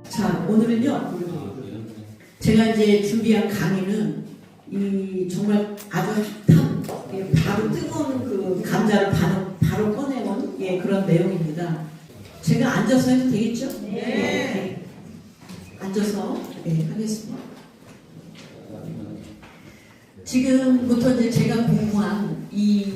자, 오늘은요, 제가 이제 준비한 강의는 이 정말 아주 핫한, 바로 뜨거운 그 감자를 바로 꺼내온 그런 내용입니다. 제가 앉아서 해도 되겠죠? 네. 앉아서 하겠습니다. 지금부터 이제 제가 공부한 이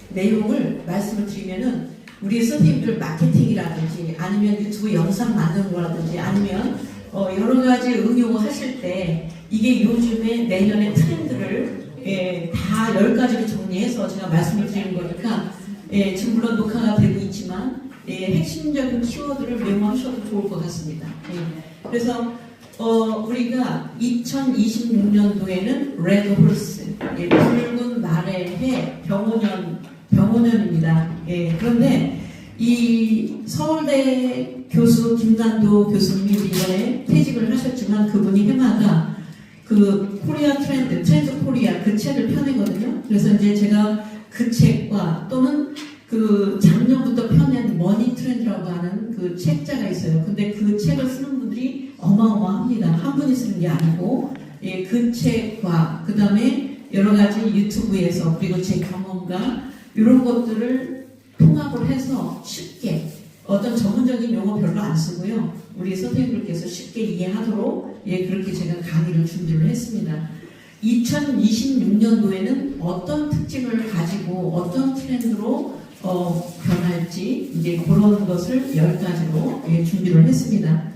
내용을 말씀을 드리면은 우리 선생님들 마케팅이라든지 아니면 유튜브 영상 만드는 거라든지 아니면 여러 가지 응용하실 때 이게 요즘에 내년의 트렌드를 다 10가지로 정리해서 제가 말씀을 드리는 거니까 지금 물론 녹화가 되고 있지만 핵심적인 키워드를 메모하셔도 좋을 것 같습니다. 그래서 우리가 2026년도에는 레드 홀스, 붉은 말의 해, 병오년입니다. 그런데 이 서울대 교수 김난도 교수님이 이번에 퇴직을 하셨지만 그분이 해마다 그 코리아 트렌드 코리아 그 책을 펴내거든요. 그래서 이제 제가 그 책과 또는 그 작년부터 펴낸 머니 트렌드라고 하는 그 책자가 있어요. 근데 그 책을 쓰는 분들이 어마어마합니다. 한 분이 쓰는 게 아니고 그 책과 그 다음에 여러 가지 유튜브에서 그리고 제 경험과 이런 것들을 통합을 해서 쉽게 어떤 전문적인 용어 별로 안 쓰고요. 우리 선생님들께서 쉽게 이해하도록 그렇게 제가 강의를 준비를 했습니다. 2026년도에는 어떤 특징을 가지고 어떤 트렌드로 변할지 이제 그런 것을 10가지로 준비를 했습니다.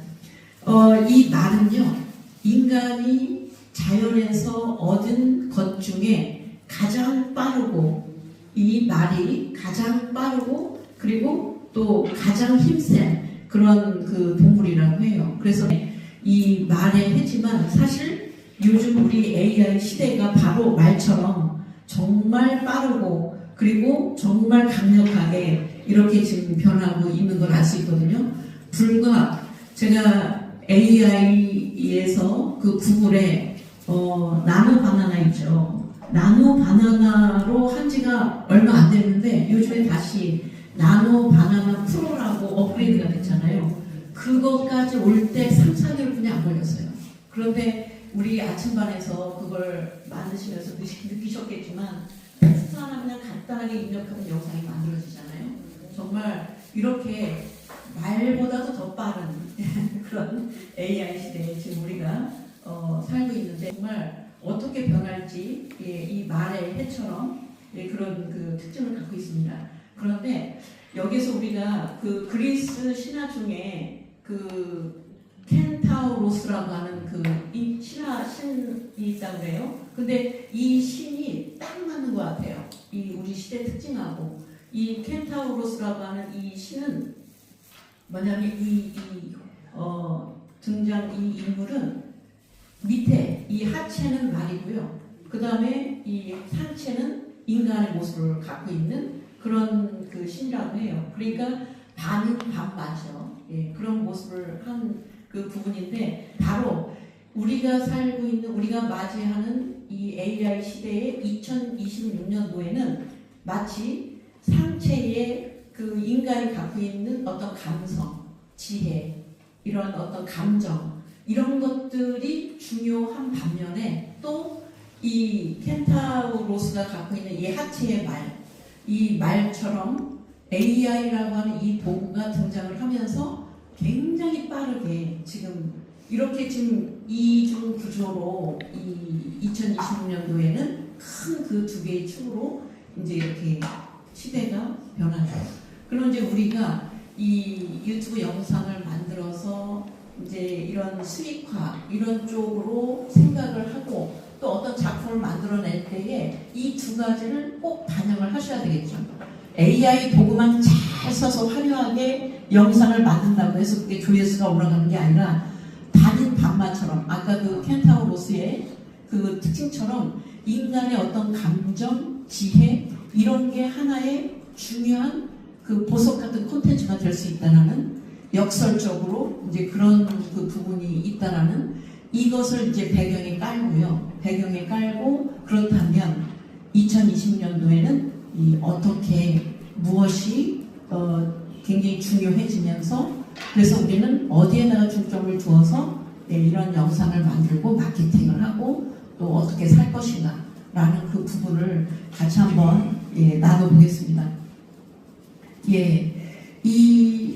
이 말은요, 인간이 자연에서 얻은 것 중에 가장 빠르고 이 말이 가장 빠르고 그리고 또 가장 힘센 그런 그 동물이라고 해요. 그래서 이 말의 해지만 사실 요즘 우리 AI 시대가 바로 말처럼 정말 빠르고 그리고 정말 강력하게 이렇게 지금 변하고 있는 걸 알 수 있거든요. 불과 제가 AI에서 그 구글에 나노 바나나 있죠. 나노 바나나로 한 지가 얼마 안 됐는데 요즘에 다시 나노 바나나 프로라고 업그레이드가 됐잖아요. 그것까지 올 때 3, 4개월뿐이 안 걸렸어요. 그런데 우리 아침반에서 그걸 만드시면서 느끼셨겠지만 텍스트 하나 그냥 간단하게 입력하면 영상이 만들어지잖아요. 정말 이렇게 말보다도 더 빠른 그런 AI 시대에 지금 우리가 살고 있는데 정말 어떻게 변할지 이 말의 해처럼 그런 그 특징을 갖고 있습니다. 그런데 여기서 우리가 그 그리스 신화 중에 그 켄타우로스라고 하는 그 이 신화 신이 있다고 그래요. 근데 이 신이 딱 맞는 것 같아요. 이 우리 시대 특징하고 이 켄타우로스라고 하는 이 신은 뭐냐면 등장 이 인물은 밑에 이 하체는 말이고요. 그 다음에 이 상체는 인간의 모습을 갖고 있는 그런 그 신이라고 해요. 그러니까 반은 반맞죠. 그런 모습을 한 그 부분인데 바로 우리가 살고 있는 우리가 맞이하는 이 AI 시대의 2026년도에는 마치 상체에 그 인간이 갖고 있는 어떤 감성, 지혜, 이런 어떤 감정 이런 것들이 중요한 반면에 또 이 켄타우로스가 갖고 있는 이 하체의 말, 이 말처럼 AI라고 하는 이 도구가 등장을 하면서 굉장히 빠르게 지금 이렇게 지금 이중 구조로 이 2026년도에는 큰 그 두 개의 축으로 이제 이렇게 시대가 변하죠. 그럼 이제 우리가 이 유튜브 영상을 만들어서 이제 이런 수익화 이런 쪽으로 생각을 하고 또 어떤 작품을 만들어낼 때에 이 두 가지를 꼭 반영을 하셔야 되겠죠. AI 도구만 잘 써서 화려하게 영상을 만든다고 해서 그게 조회수가 올라가는 게 아니라 반인 반마처럼 아까 그 켄타우로스의 그 특징처럼 인간의 어떤 감정, 지혜 이런 게 하나의 중요한 그 보석 같은 콘텐츠가 될 수 있다는 역설적으로 이제 그런 그 부분이 있다라는 이것을 이제 배경에 깔고요. 배경에 깔고 그렇다면 2020년도에는 이 어떻게 무엇이 굉장히 중요해지면서 그래서 우리는 어디에다가 중점을 두어서 이런 영상을 만들고 마케팅을 하고 또 어떻게 살 것인가 라는 그 부분을 같이 한번 나눠보겠습니다. 이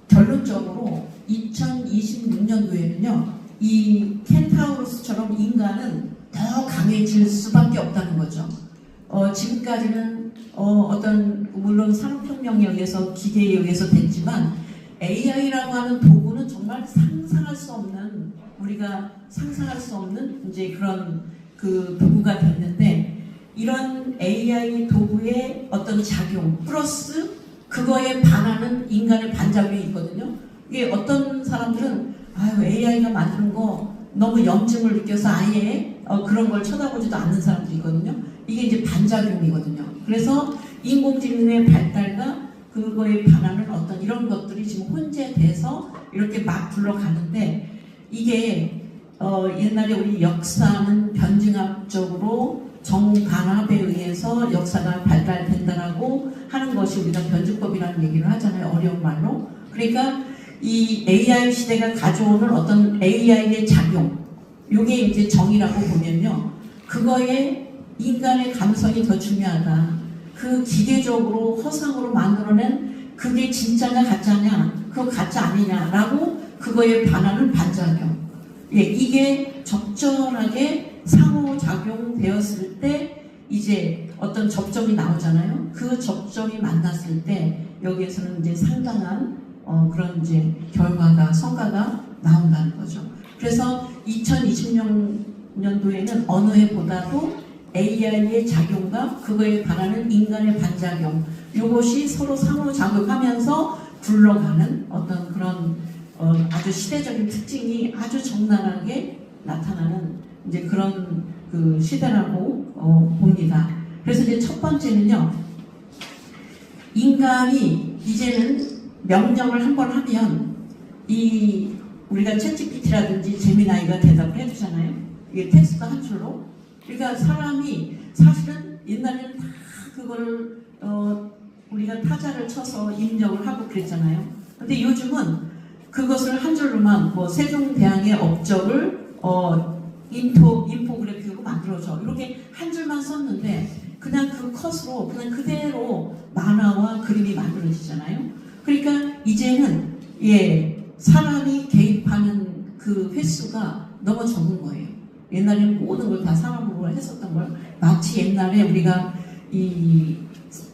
결론적으로 2026년도에는요 이 켄타우로스처럼 인간은 더 강해질 수밖에 없다는 거죠. 지금까지는 물론 산업혁명에 의해서 기계에 의해서 됐지만 AI라고 하는 도구는 정말 상상할 수 없는 우리가 상상할 수 없는 이제 그런 그 도구가 됐는데 이런 AI 도구의 어떤 작용 플러스 그거에 반하는 인간의 반작용이 있거든요. 이게 어떤 사람들은 AI가 만드는 거 너무 염증을 느껴서 아예 그런 걸 쳐다보지도 않는 사람들이 있거든요. 이게 이제 반작용이거든요. 그래서 인공지능의 발달과 그거에 반하는 어떤 이런 것들이 지금 혼재돼서 이렇게 막 굴러가는데 이게 옛날에 우리 역사는 변증학적으로 정반합에 의해서 역사가 발달된다라고 하는 것이 우리가 변증법이라는 얘기를 하잖아요. 어려운 말로. 그러니까 이 AI 시대가 가져오는 어떤 AI의 작용, 요게 이제 정의라고 보면요. 그거에 인간의 감성이 더 중요하다. 그 기계적으로 허상으로 만들어낸 그게 진짜냐 가짜냐, 그거 가짜 아니냐라고 그거에 반하는 반작용. 이게 적절하게 상호작용되었을 때 이제 어떤 접점이 나오잖아요. 그 접점이 만났을 때 여기에서는 이제 상당한 그런 이제 결과가 성과가 나온다는 거죠. 그래서 2020년도에는 어느 해보다도 AI의 작용과 그거에 반하는 인간의 반작용 이것이 서로 상호작용하면서 굴러가는 어떤 그런 아주 시대적인 특징이 아주 적나라하게 나타나는 이제 그런 그 시대라고 봅니다. 그래서 이제 첫 번째는요, 인간이 이제는 명령을 한번 하면 우리가 챗GPT라든지 제미나이가 대답을 해주잖아요. 이게 텍스트 한 줄로. 그러니까 사람이 사실은 옛날에는 다 그걸 우리가 타자를 쳐서 입력을 하고 그랬잖아요. 근데 요즘은 그것을 한 줄로만 세종대왕의 업적을 인포그래픽으로 만들어줘. 이렇게 한 줄만 썼는데 그냥 그 컷으로 그냥 그대로 만화와 그림이 만들어지잖아요. 그러니까 이제는 사람이 개입하는 그 횟수가 너무 적은 거예요. 옛날에는 모든 걸 다 사람으로 했었던 걸 마치 옛날에 우리가 이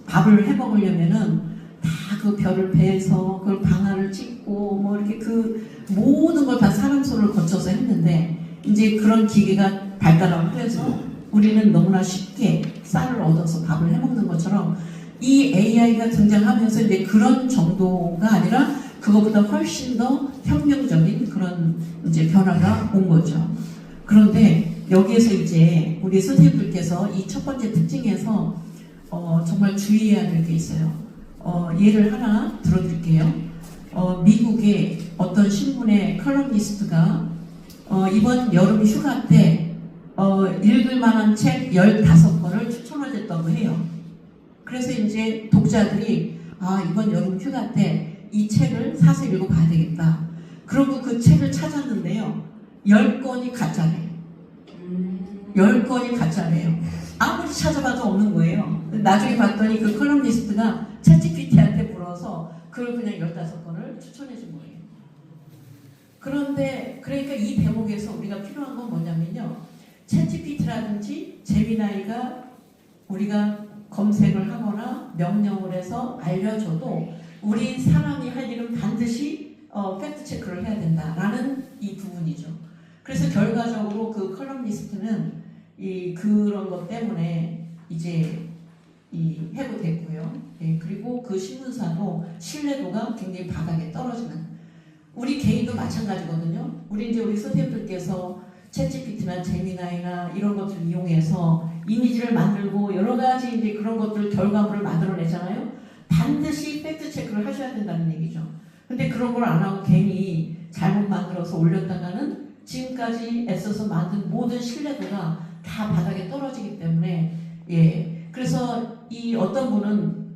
밥을 해 먹으려면은 다 그 별을 베서 그걸 방아를 찍고 이렇게 그 모든 걸 다 사람 손을 거쳐서 했는데 이제 그런 기계가 발달하고 해서 우리는 너무나 쉽게 쌀을 얻어서 밥을 해 먹는 것처럼 이 AI가 등장하면서 이제 그런 정도가 아니라 그것보다 훨씬 더 혁명적인 그런 이제 변화가 온 거죠. 그런데 여기에서 이제 우리 선생님들께서 이 첫 번째 특징에서 정말 주의해야 될 게 있어요. 예를 하나 들어드릴게요. 미국의 어떤 신문의 컬럼니스트가 이번 여름 휴가 때 읽을 만한 책 15권을 추천하셨다고 해요. 그래서 이제 독자들이 이번 여름 휴가 때 이 책을 사서 읽어봐야 되겠다. 그러고 그 책을 찾았는데요. 10권이 가짜래요. 10권이 가짜래요. 아무리 찾아봐도 없는 거예요. 나중에 봤더니 그 컬럼니스트가 챗GPT한테 물어서 그걸 그냥 15권을 추천해 준 거예요. 그런데 그러니까 이 대목에서 우리가 필요한 건 뭐냐면요. 챗GPT라든지 제미나이가 우리가 검색을 하거나 명령을 해서 알려줘도 우리 사람이 할 일은 반드시 팩트 체크를 해야 된다라는 이 부분이죠. 그래서 결과적으로 그 컬럼니스트는 그런 것 때문에 이제 해고됐고요. 그리고 그 신문사도 신뢰도가 굉장히 바닥에 떨어지는. 우리 개인도 마찬가지거든요. 우리 선생님들께서 챗GPT나 제미나이나 이런 것들을 이용해서 이미지를 만들고 여러 가지 이제 그런 것들 결과물을 만들어내잖아요. 반드시 팩트 체크를 하셔야 된다는 얘기죠. 근데 그런 걸 안 하고 괜히 잘못 만들어서 올렸다가는 지금까지 애써서 만든 모든 신뢰도가 다 바닥에 떨어지기 때문에 그래서 이 어떤 분은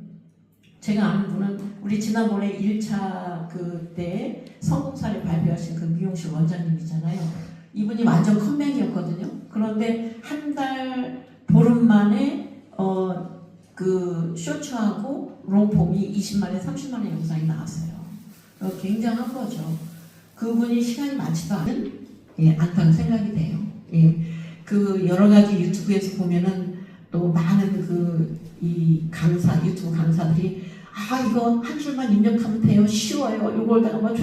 제가 아는 분은 우리 지난번에 1차 그때 성공사를 발표하신 그 미용실 원장님이잖아요. 이분이 완전 컴맹이었거든요. 그런데 한 달 보름 만에 그 쇼츠하고 롱폼이 20만에 30만의 영상이 나왔어요. 굉장한 거죠. 그분이 시간이 많지도 않다는 생각이 돼요. 예. 그 여러 가지 유튜브에서 보면은 또 많은 이 강사, 유튜브 강사들이 이거 한 줄만 입력하면 돼요. 쉬워요. 요걸다가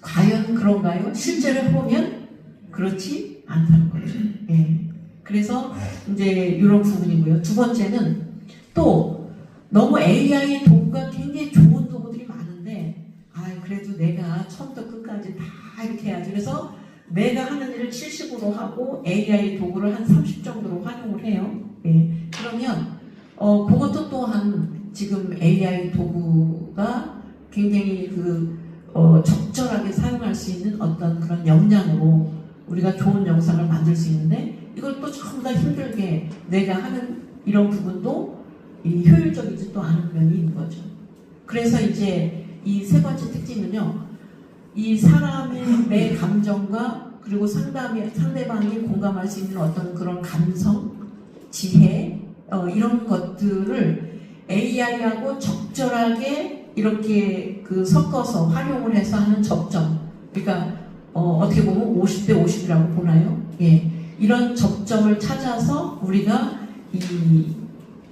과연 그런가요? 실제로 해보면 그렇지 않다는 거죠. 예. 그래서 이제 이런 부분이고요. 두 번째는 또 너무 AI 도구가 굉장히 좋은 도구들이 많은데 그래도 내가 처음부터 끝까지 다 이렇게 해야지. 그래서 내가 하는 일을 70으로 하고 AI 도구를 한 30 정도로 활용을 해요. 예. 그러면 그것도 또한 지금 AI 도구가 굉장히 적절하게 사용할 수 있는 어떤 그런 역량으로 우리가 좋은 영상을 만들 수 있는데 이걸 또 전부 다 힘들게 내가 하는 이런 부분도 효율적이지 또 않은 면이 있는 거죠. 그래서 이제 이 세 번째 특징은요, 이 사람의 내 감정과 그리고 상대방이 공감할 수 있는 어떤 그런 감성, 지혜, 이런 것들을 AI하고 적절하게 이렇게 섞어서 활용을 해서 하는 접점. 그러니까 어떻게 보면 50대 50이라고 보나요? 예. 이런 접점을 찾아서 우리가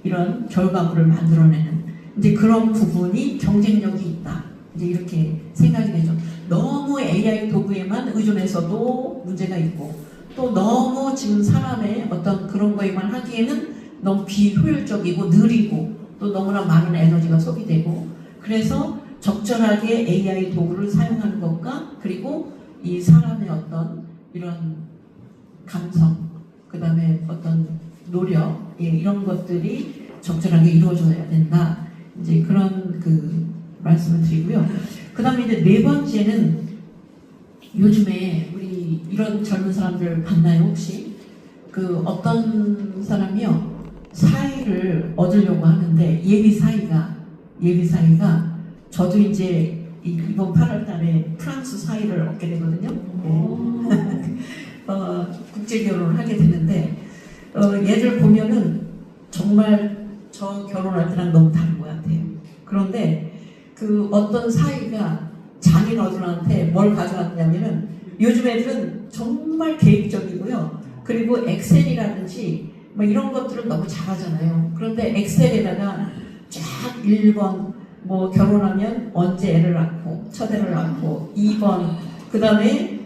이런 결과물을 만들어내는 이제 그런 부분이 경쟁력이 있다. 이제 이렇게 생각이 되죠. 너무 AI 도구에만 의존해서도 문제가 있고 또 너무 지금 사람의 어떤 그런 거에만 하기에는 너무 비효율적이고 느리고 또 너무나 많은 에너지가 소비되고 그래서 적절하게 AI 도구를 사용하는 것과 그리고 이 사람의 어떤 이런 감성 그 다음에 어떤 노력 이런 것들이 적절하게 이루어져야 된다. 이제 그런 말씀을 드리고요. 그 다음에 이제 네 번째는 요즘에 우리 이런 젊은 사람들 봤나요 혹시? 어떤 사람이요 사이를 얻으려고 하는데 예비 사이가 저도 이제 이번 8월달에 프랑스 사이를 얻게 되거든요. 국제 결혼을 하게 되는데 얘들 보면은 정말 저 결혼할 때랑 너무 다른 것 같아요. 그런데 어떤 사이가 장인 어른한테 뭘 가져왔냐면은 요즘 애들은 정말 계획적이고요. 그리고 엑셀이라든지 이런 것들은 너무 잘하잖아요. 그런데 엑셀에다가 쫙 1번 결혼하면 언제 애를 낳고 첫 애를 낳고 2번 그 다음에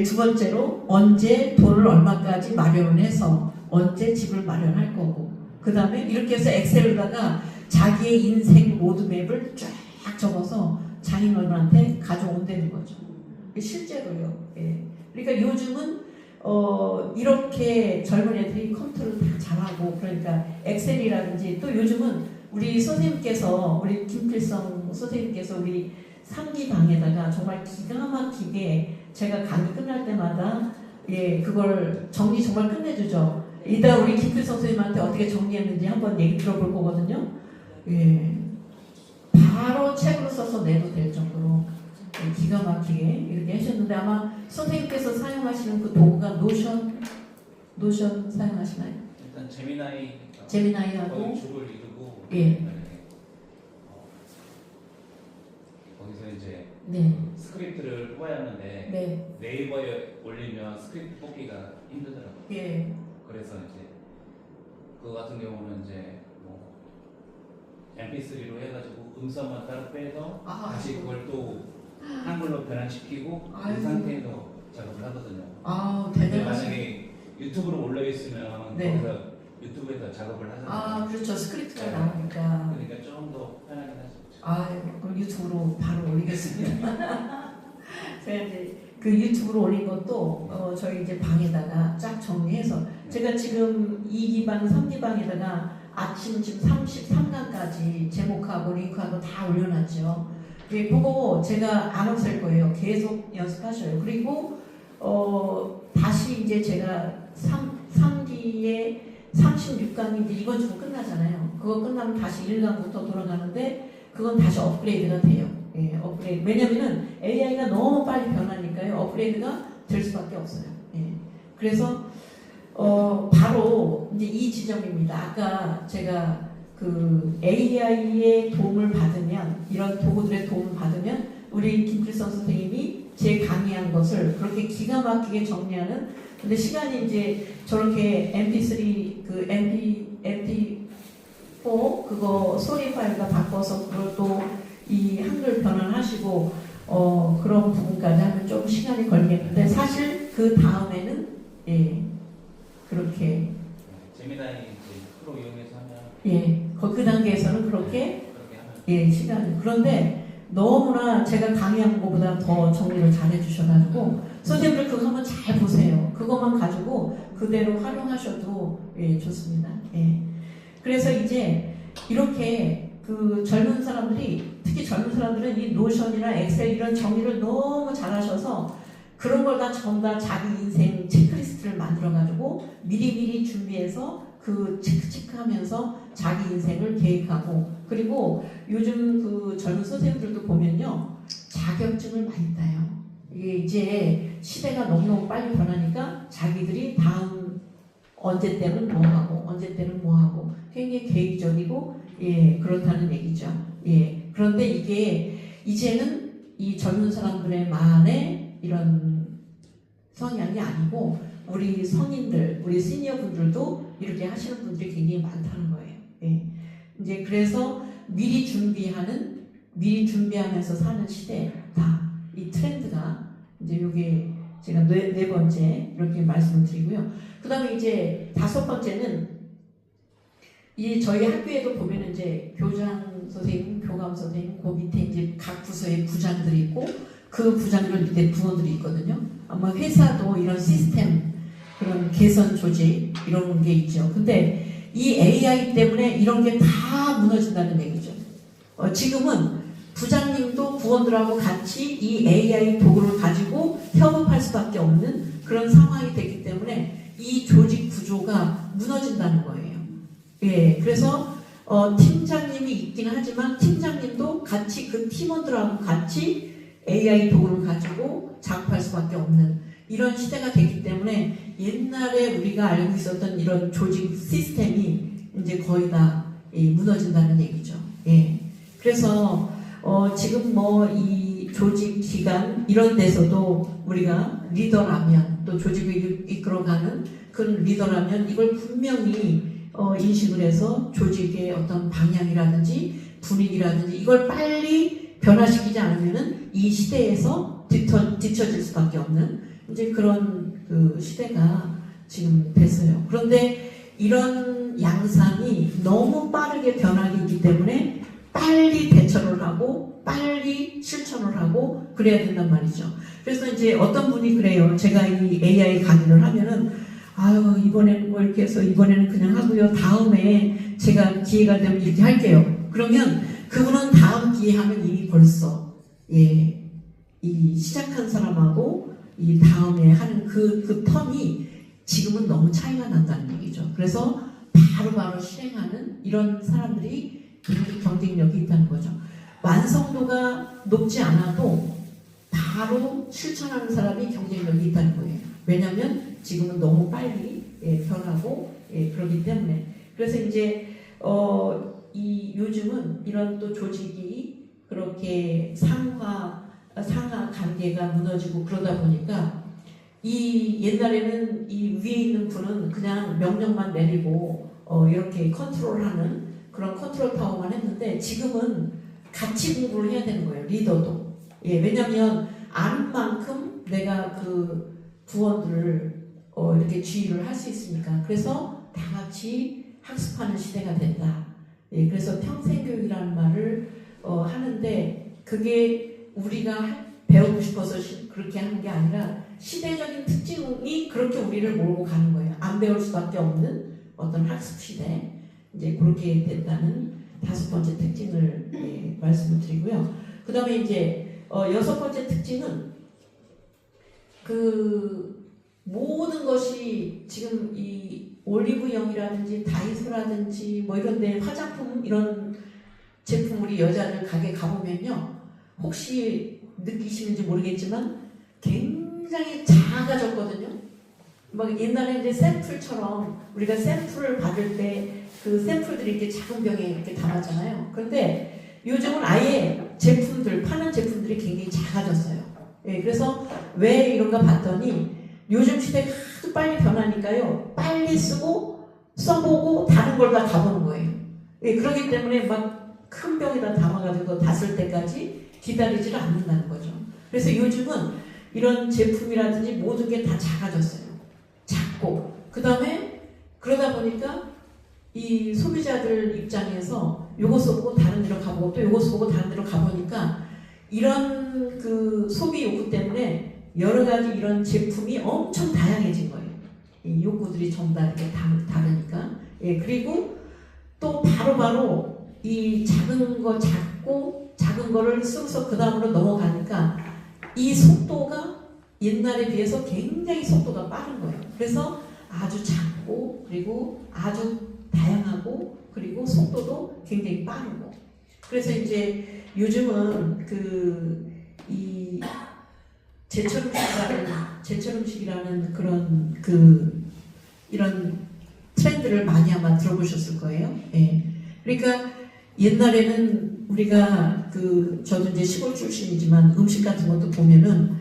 두 번째로 언제 돈을 얼마까지 마련을 해서 언제 집을 마련할 거고 그 다음에 이렇게 해서 엑셀에다가 자기의 인생 로드맵을 쫙 적어서 장인어른한테 가져온다는 거죠. 실제로요. 예. 그러니까 요즘은 이렇게 젊은 애들이 컴퓨터를 다 잘하고 그러니까 엑셀이라든지 또 요즘은 우리 선생님께서 우리 김필성 선생님께서 우리 상기방에다가 정말 기가 막히게 제가 강의 끝날 때마다 그걸 정리 정말 끝내주죠. 이따 우리 김필성 선생님한테 어떻게 정리했는지 한번 얘기 들어볼 거거든요. 바로 책으로 써서 내도 될 정도로 기가 막히게 이렇게 하셨는데 아마 선생님께서 사용하시는 그 도구가 노션 사용하시나요? 일단 제미나이하고 줄을 이루고 거기서 이제 스크립트를 뽑아야 하는데 네이버에 올리면 스크립트 뽑기가 힘들더라고요. 그래서 이제 그거 같은 경우는 이제 MP3로 해가지고 음성만 따로 빼서 다시 그걸 또 한글로 변환시키고 이 상태에서 작업을 하거든요. 근데 만약에 유튜브로 올려 있으면 거기서 유튜브에서 작업을 하잖아요. 그렇죠. 스크립트가 나오니까. 그러니까 좀 더 편하긴 하죠. 그럼 유튜브로 바로 올리겠습니다. 제가 이제 그 유튜브로 올린 것도 저희 이제 방에다가 쫙 정리해서 제가 지금 2기방, 3기방에다가 아침 지금 33강까지 제목하고 링크하고 다 올려놨죠. 그거 제가 안 없앨 거예요. 계속 연습하셔요. 그리고 다시 이제 제가 3기에 36강이 이제 이번 주 끝나잖아요. 그거 끝나면 다시 1강부터 돌아가는데 그건 다시 업그레이드가 돼요. 예, 업그레이드. 왜냐면은 AI가 너무 빨리 변하니까요. 업그레이드가 될 수밖에 없어요. 예. 그래서 바로 이제 이 지점입니다. 아까 제가 그 AI의 도움을 받으면, 이런 도구들의 도움을 받으면 우리 김필성 선생님이 제 강의한 것을 그렇게 기가 막히게 정리하는, 근데 시간이 이제 저렇게 MP3 그 MP4 그거 소리 파일과 바꿔서 그걸 또 이 한글 변환하시고 그런 부분까지 하면 좀 시간이 걸리겠는데, 사실 그 다음에는 예 그렇게 재미나이 이제 프로 이용해서 하면 그 단계에서는 그렇게 하면 시간. 그런데 너무나 제가 강의한 것보다 더 정리를 잘 해주셔가지고 선생님들 그거 한번 잘 보세요. 그것만 가지고 그대로 활용하셔도 좋습니다. 그래서 이제 이렇게 그 젊은 사람들이, 특히 젊은 사람들은 이 노션이나 엑셀 이런 정리를 너무 잘하셔서 그런 걸 다 전부 다 자기 인생 체크리스트를 만들어가지고 미리미리 준비해서 그 체크하면서 자기 인생을 계획하고, 그리고 요즘 그 젊은 선생님들도 보면요 자격증을 많이 따요. 이게 이제 시대가 너무너무 빨리 변하니까 자기들이 다음 언제 때는 뭐 하고 언제 때는 뭐 하고 굉장히 계획적이고 그렇다는 얘기죠. 그런데 이게 이제는 이 젊은 사람들의 만의 이런 성향이 아니고 우리 성인들, 우리 시니어 분들도 이렇게 하시는 분들이 굉장히 많다는 거예요. 이제 그래서 미리 준비하면서 사는 시대다. 이 트렌드가 이제 이게 제가 네 번째 이렇게 말씀을 드리고요. 그 다음에 이제 다섯 번째는 이 저희 학교에도 보면 이제 교장 선생님, 교감 선생님, 그 밑에 이제 각 부서의 부장들이 있고 그 부장들 밑에 부원들이 있거든요. 아마 회사도 이런 시스템, 그런 개선 조직 이런 게 있죠. 근데 이 AI 때문에 이런 게 다 무너진다는 얘기죠. 지금은 부장님도 부원들하고 같이 이 AI 도구를 가지고 협업할 수밖에 없는 그런 상황이 됐기 때문에 이 조직 구조가 무너진다는 거예요. 그래서 팀장님이 있긴 하지만 팀장님도 같이 그 팀원들하고 같이 AI 도구를 가지고 작업할 수밖에 없는 이런 시대가 되기 때문에 옛날에 우리가 알고 있었던 이런 조직 시스템이 이제 거의 다 무너진다는 얘기죠. 그래서 지금 뭐 이 조직 기관 이런 데서도 우리가 리더라면, 또 조직을 이끌어가는 그런 리더라면 이걸 분명히 인식을 해서 조직의 어떤 방향이라든지 분위기라든지 이걸 빨리 변화시키지 않으면은 이 시대에서 뒤처질 수밖에 없는 이제 그런 그 시대가 지금 됐어요. 그런데 이런 양상이 너무 빠르게 변하기 있기 때문에 빨리 대처를 하고 빨리 실천을 하고 그래야 된단 말이죠. 그래서 이제 어떤 분이 그래요. 제가 이 AI 강의를 하면은 이번에는 뭐 이렇게 해서 이번에는 그냥 하고요. 다음에 제가 기회가 되면 이렇게 할게요. 그러면 그분은 다음 기회 하면 이미 벌써 이 시작한 사람하고 이 다음에 하는 그 텀이 지금은 너무 차이가 난다는 얘기죠. 그래서 바로바로 실행하는 이런 사람들이 경쟁력이 있다는 거죠. 완성도가 높지 않아도 바로 실천하는 사람이 경쟁력이 있다는 거예요. 왜냐하면 지금은 너무 빨리 변하고 그러기 때문에. 그래서 이제 이 요즘은 이런 또 조직이 그렇게 상하 관계가 무너지고 그러다 보니까 이 옛날에는 이 위에 있는 분은 그냥 명령만 내리고 이렇게 컨트롤하는 그런 컨트롤 타워만 했는데 지금은 같이 공부를 해야 되는 거예요. 리더도. 왜냐하면 아는 만큼 내가 그 부원들을 이렇게 지휘를 할 수 있으니까. 그래서 다 같이 학습하는 시대가 된다. 그래서 평생교육이라는 말을 하는데 그게 우리가 배우고 싶어서 그렇게 하는 게 아니라 시대적인 특징이 그렇게 우리를 몰고 가는 거예요. 안 배울 수밖에 없는 어떤 학습 시대. 이제 그렇게 된다는 다섯 번째 특징을 말씀을 드리고요. 그 다음에 이제 여섯 번째 특징은 그 모든 것이 지금 이 올리브영이라든지 다이소라든지 뭐 이런 데 화장품 이런 제품을 우리 여자들 가게 가보면요. 혹시 느끼시는지 모르겠지만 굉장히 작아졌거든요. 막 옛날에 이제 샘플처럼 우리가 샘플을 받을 때 그 샘플들이 이렇게 작은 병에 이렇게 담았잖아요. 그런데 요즘은 아예 제품들, 파는 제품들이 굉장히 작아졌어요. 예, 그래서 왜 이런가 봤더니 요즘 시대가 하도 빨리 변하니까요. 빨리 쓰고 써보고 다른 걸 다 가보는 거예요. 예, 그렇기 때문에 막 큰 병에다 담아가지고 다 쓸 때까지 기다리지를 않는다는 거죠. 그래서 요즘은 이런 제품이라든지 모든 게 다 작아졌어요. 작고 그 다음에 그러다 보니까 이 소비자들 입장에서 요거 써보고 다른 데로 가보고 또 요거 써보고 다른 데로 가보니까 이런 그 소비 욕구 때문에 여러 가지 이런 제품이 엄청 다양해진 거예요. 이 욕구들이 전부 다 이렇게 다르니까. 예, 그리고 또 바로바로 이 작은 거 작고 작은 거를 쓰고서 그 다음으로 넘어가니까 이 속도가 옛날에 비해서 굉장히 속도가 빠른 거예요. 그래서 아주 작고 그리고 아주 다양하고 그리고 속도도 굉장히 빠르고 그래서 이제 요즘은 이 제철 음식이라는 그런 이런 트렌드를 많이 아마 들어보셨을 거예요. 예. 그러니까 옛날에는 우리가 저도 이제 시골 출신이지만 음식 같은 것도 보면은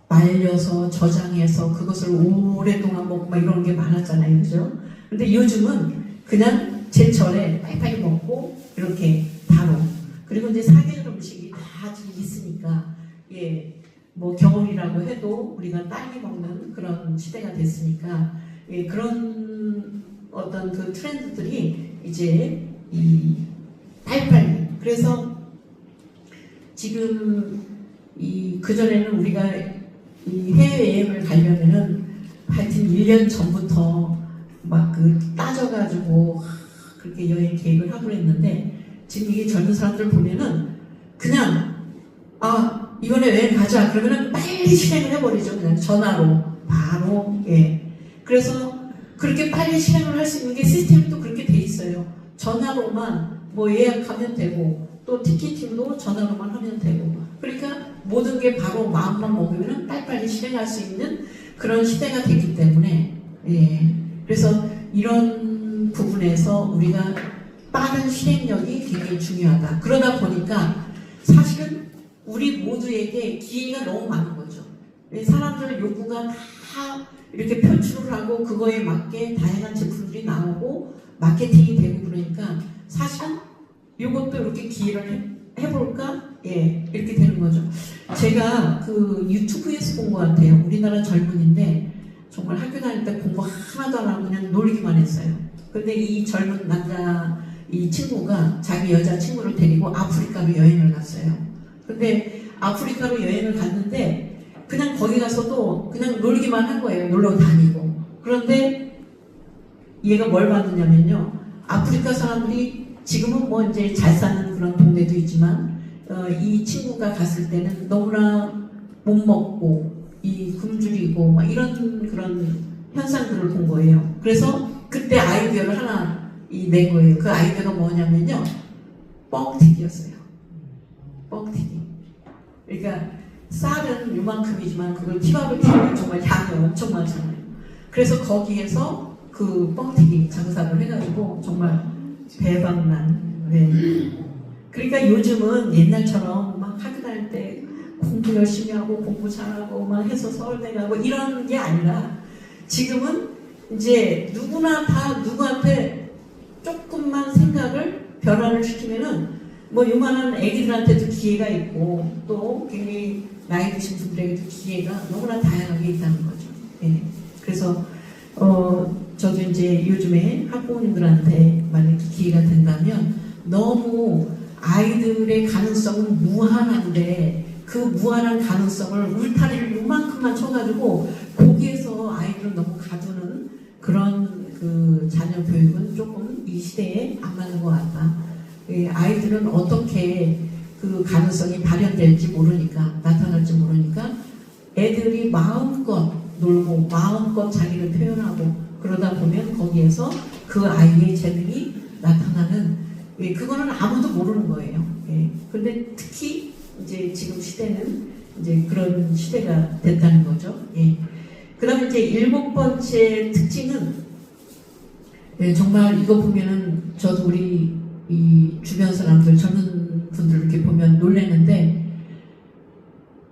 말려서 저장해서 그것을 오랫동안 먹고 막 이런 게 많았잖아요. 그죠? 근데 요즘은 그냥 제철에 빨리빨리 먹고 이렇게 바로 그리고 이제 사계절 음식이 다 지금 있으니까 예, 뭐 겨울이라고 해도 우리가 딸기 먹는 그런 시대가 됐으니까 예, 그런 어떤 그 트렌드들이 이제 이 빨리빨리 그래서 지금 그전에는 우리가 이 해외여행을 가려면은 하여튼 1년 전부터 막 따져가지고 그렇게 여행 계획을 하고 그랬는데 지금 이게 젊은 사람들 보면은 그냥 이번에 여행 가자 그러면은 빨리 실행을 해버리죠. 그냥 전화로 바로. 예. 그래서 그렇게 빨리 실행을 할 수 있는 게 시스템이 또 그렇게 돼 있어요. 전화로만 뭐 예약하면 되고 또 티켓팅도 전화로만 하면 되고 그러니까 모든 게 바로 마음만 먹으면 빨리빨리 실행할 수 있는 그런 시대가 됐기 때문에 예. 그래서 이런 부분에서 우리가 빠른 실행력이 굉장히 중요하다. 그러다 보니까 사실은 우리 모두에게 기회가 너무 많은 거죠. 사람들 욕구가 다 이렇게 표출을 하고 그거에 맞게 다양한 제품들이 나오고 마케팅이 되고 그러니까 사실은 이것도 이렇게 기회를 해볼까? 예, 이렇게 되는 거죠. 제가 유튜브에서 본 것 같아요. 우리나라 젊은인데 정말 학교 다닐 때 공부 하나도 안 하고 그냥 놀기만 했어요. 근데 이 젊은 남자 이 친구가 자기 여자 친구를 데리고 아프리카로 여행을 갔어요. 근데 아프리카로 여행을 갔는데 그냥 거기 가서도 그냥 놀기만 한 거예요. 놀러 다니고. 그런데 얘가 뭘 받느냐면요. 아프리카 사람들이 지금은 뭐 이제 잘 사는 그런 동네도 있지만 이 친구가 갔을 때는 너무나 못 먹고 이 굶주리고 막 이런 그런 현상들을 본 거예요. 그래서 그때 아이디어를 하나 낸 거예요. 그 아이디어가 뭐냐면요. 뻥튀기였어요. 뻥튀기. 그러니까 쌀은 요만큼이지만 그걸 티밥을 튀기면 정말 양이 엄청 많잖아요. 그래서 거기에서 그 뻥튀기 장사를 해가지고 정말 대박난. 네. 그러니까 요즘은 옛날처럼 막 학교 다닐 때 공부 열심히 하고 공부 잘하고 막 해서 서울대 가고 이런 게 아니라 지금은 이제 누구나 다 누구한테 조금만 생각을 변화를 시키면은 뭐 요만한 애기들한테도 기회가 있고 또 굉장히 나이 드신 분들에게도 기회가 너무나 다양하게 있다는 거죠. 예. 그래서 저도 이제 요즘에 학부모님들한테 만약에 기회가 된다면 너무 아이들의 가능성은 무한한데 그 무한한 가능성을 울타리를 요만큼만 쳐가지고 거기에서 아이들을 너무 가두는 그런 자녀 교육은 조금 이 시대에 안 맞는 것 같다. 아이들은 어떻게 그 가능성이 발현될지 모르니까 나타날지 모르니까 애들이 마음껏 놀고 마음껏 자기를 표현하고 그러다 보면 거기에서 그 아이의 재능이 나타나는 예, 그거는 아무도 모르는 거예요. 예. 그런데 특히 이제 지금 시대는 이제 그런 시대가 됐다는 거죠. 예. 그다음에 이제 7번째 특징은 예, 정말 이거 보면은 저도 우리 이 주변 사람들 젊은 분들 이렇게 보면 놀라는데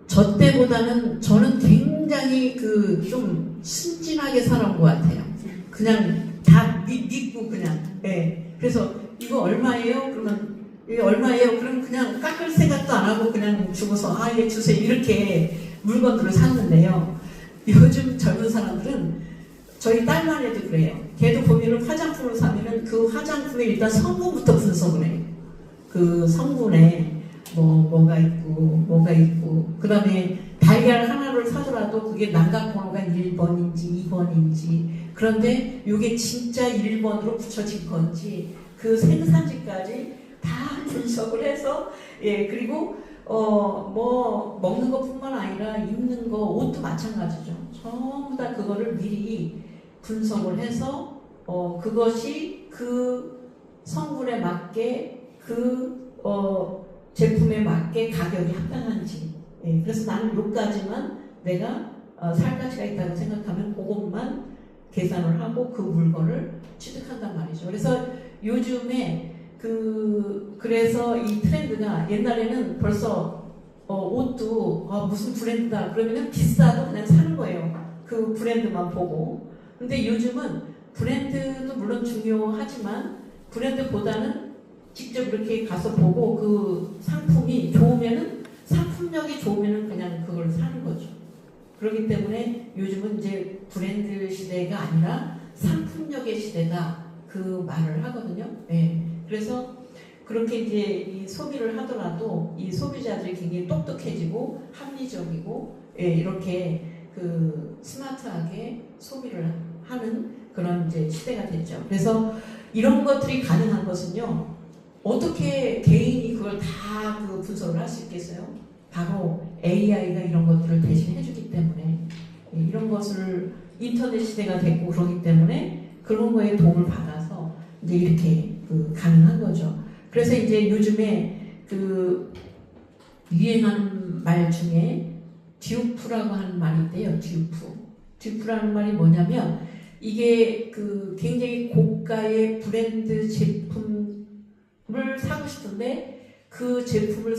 저 때보다는 저는 굉장히 그 좀 순진하게 살아온 것 같아요. 그냥 다 믿고 그냥. 예. 그래서 이거 얼마예요? 그러면 이게 얼마예요? 그럼 그냥 깎을 생각도 안 하고 그냥 주고서 아, 예, 주세요. 이렇게 물건들을 샀는데요. 요즘 젊은 사람들은 저희 딸만 해도 그래요. 걔도 보면은 화장품을 사면은 그 화장품에 일단 성분부터 분석을 해요. 그 성분에 뭐가 있고, 그 다음에 달걀 하나를 사더라도 그게 난각번호가 1번인지 2번인지, 그런데 이게 진짜 1번으로 붙여진 건지, 그 생산지까지 다 분석을 해서, 예, 그리고, 먹는 것뿐만 아니라 입는 거, 옷도 마찬가지죠. 전부 다 그거를 미리 분석을 해서, 그것이 그 성분에 맞게, 제품에 맞게 가격이 합당한지. 예, 그래서 나는 요까지만 내가 살 가치가 있다고 생각하면 그것만 계산을 하고 그 물건을 취득한단 말이죠. 그래서 요즘에 그래서 이 트렌드가 옛날에는 벌써 옷도 무슨 브랜드다 그러면은 비싸도 그냥 사는 거예요. 그 브랜드만 보고. 근데 요즘은 브랜드도 물론 중요하지만 브랜드보다는 직접 이렇게 가서 보고 그 상품이 좋으면은 상품력이 좋으면은 그냥 그걸 사는 거죠. 그렇기 때문에 요즘은 이제 브랜드 시대가 아니라 상품력의 시대다 그 말을 하거든요. 네. 그래서 그렇게 이제 이 소비를 하더라도 이 소비자들이 굉장히 똑똑해지고 합리적이고 이렇게 그 스마트하게 소비를 하는 그런 이제 시대가 됐죠. 그래서 이런 것들이 가능한 것은요. 어떻게 개인이 그걸 다 그 분석을 할 수 있겠어요? 바로 AI가 이런 것들을 대신 해주기 때문에 이런 것을 인터넷 시대가 됐고 그러기 때문에 그런 거에 도움을 받아서 이제 이렇게 가능한 거죠. 그래서 이제 요즘에 그 유행하는 말 중에 듀프라고 하는 말이 있대요. 듀프라는 말이 뭐냐면 이게 그 굉장히 고가의 브랜드 제품을 사고 싶은데 그 제품을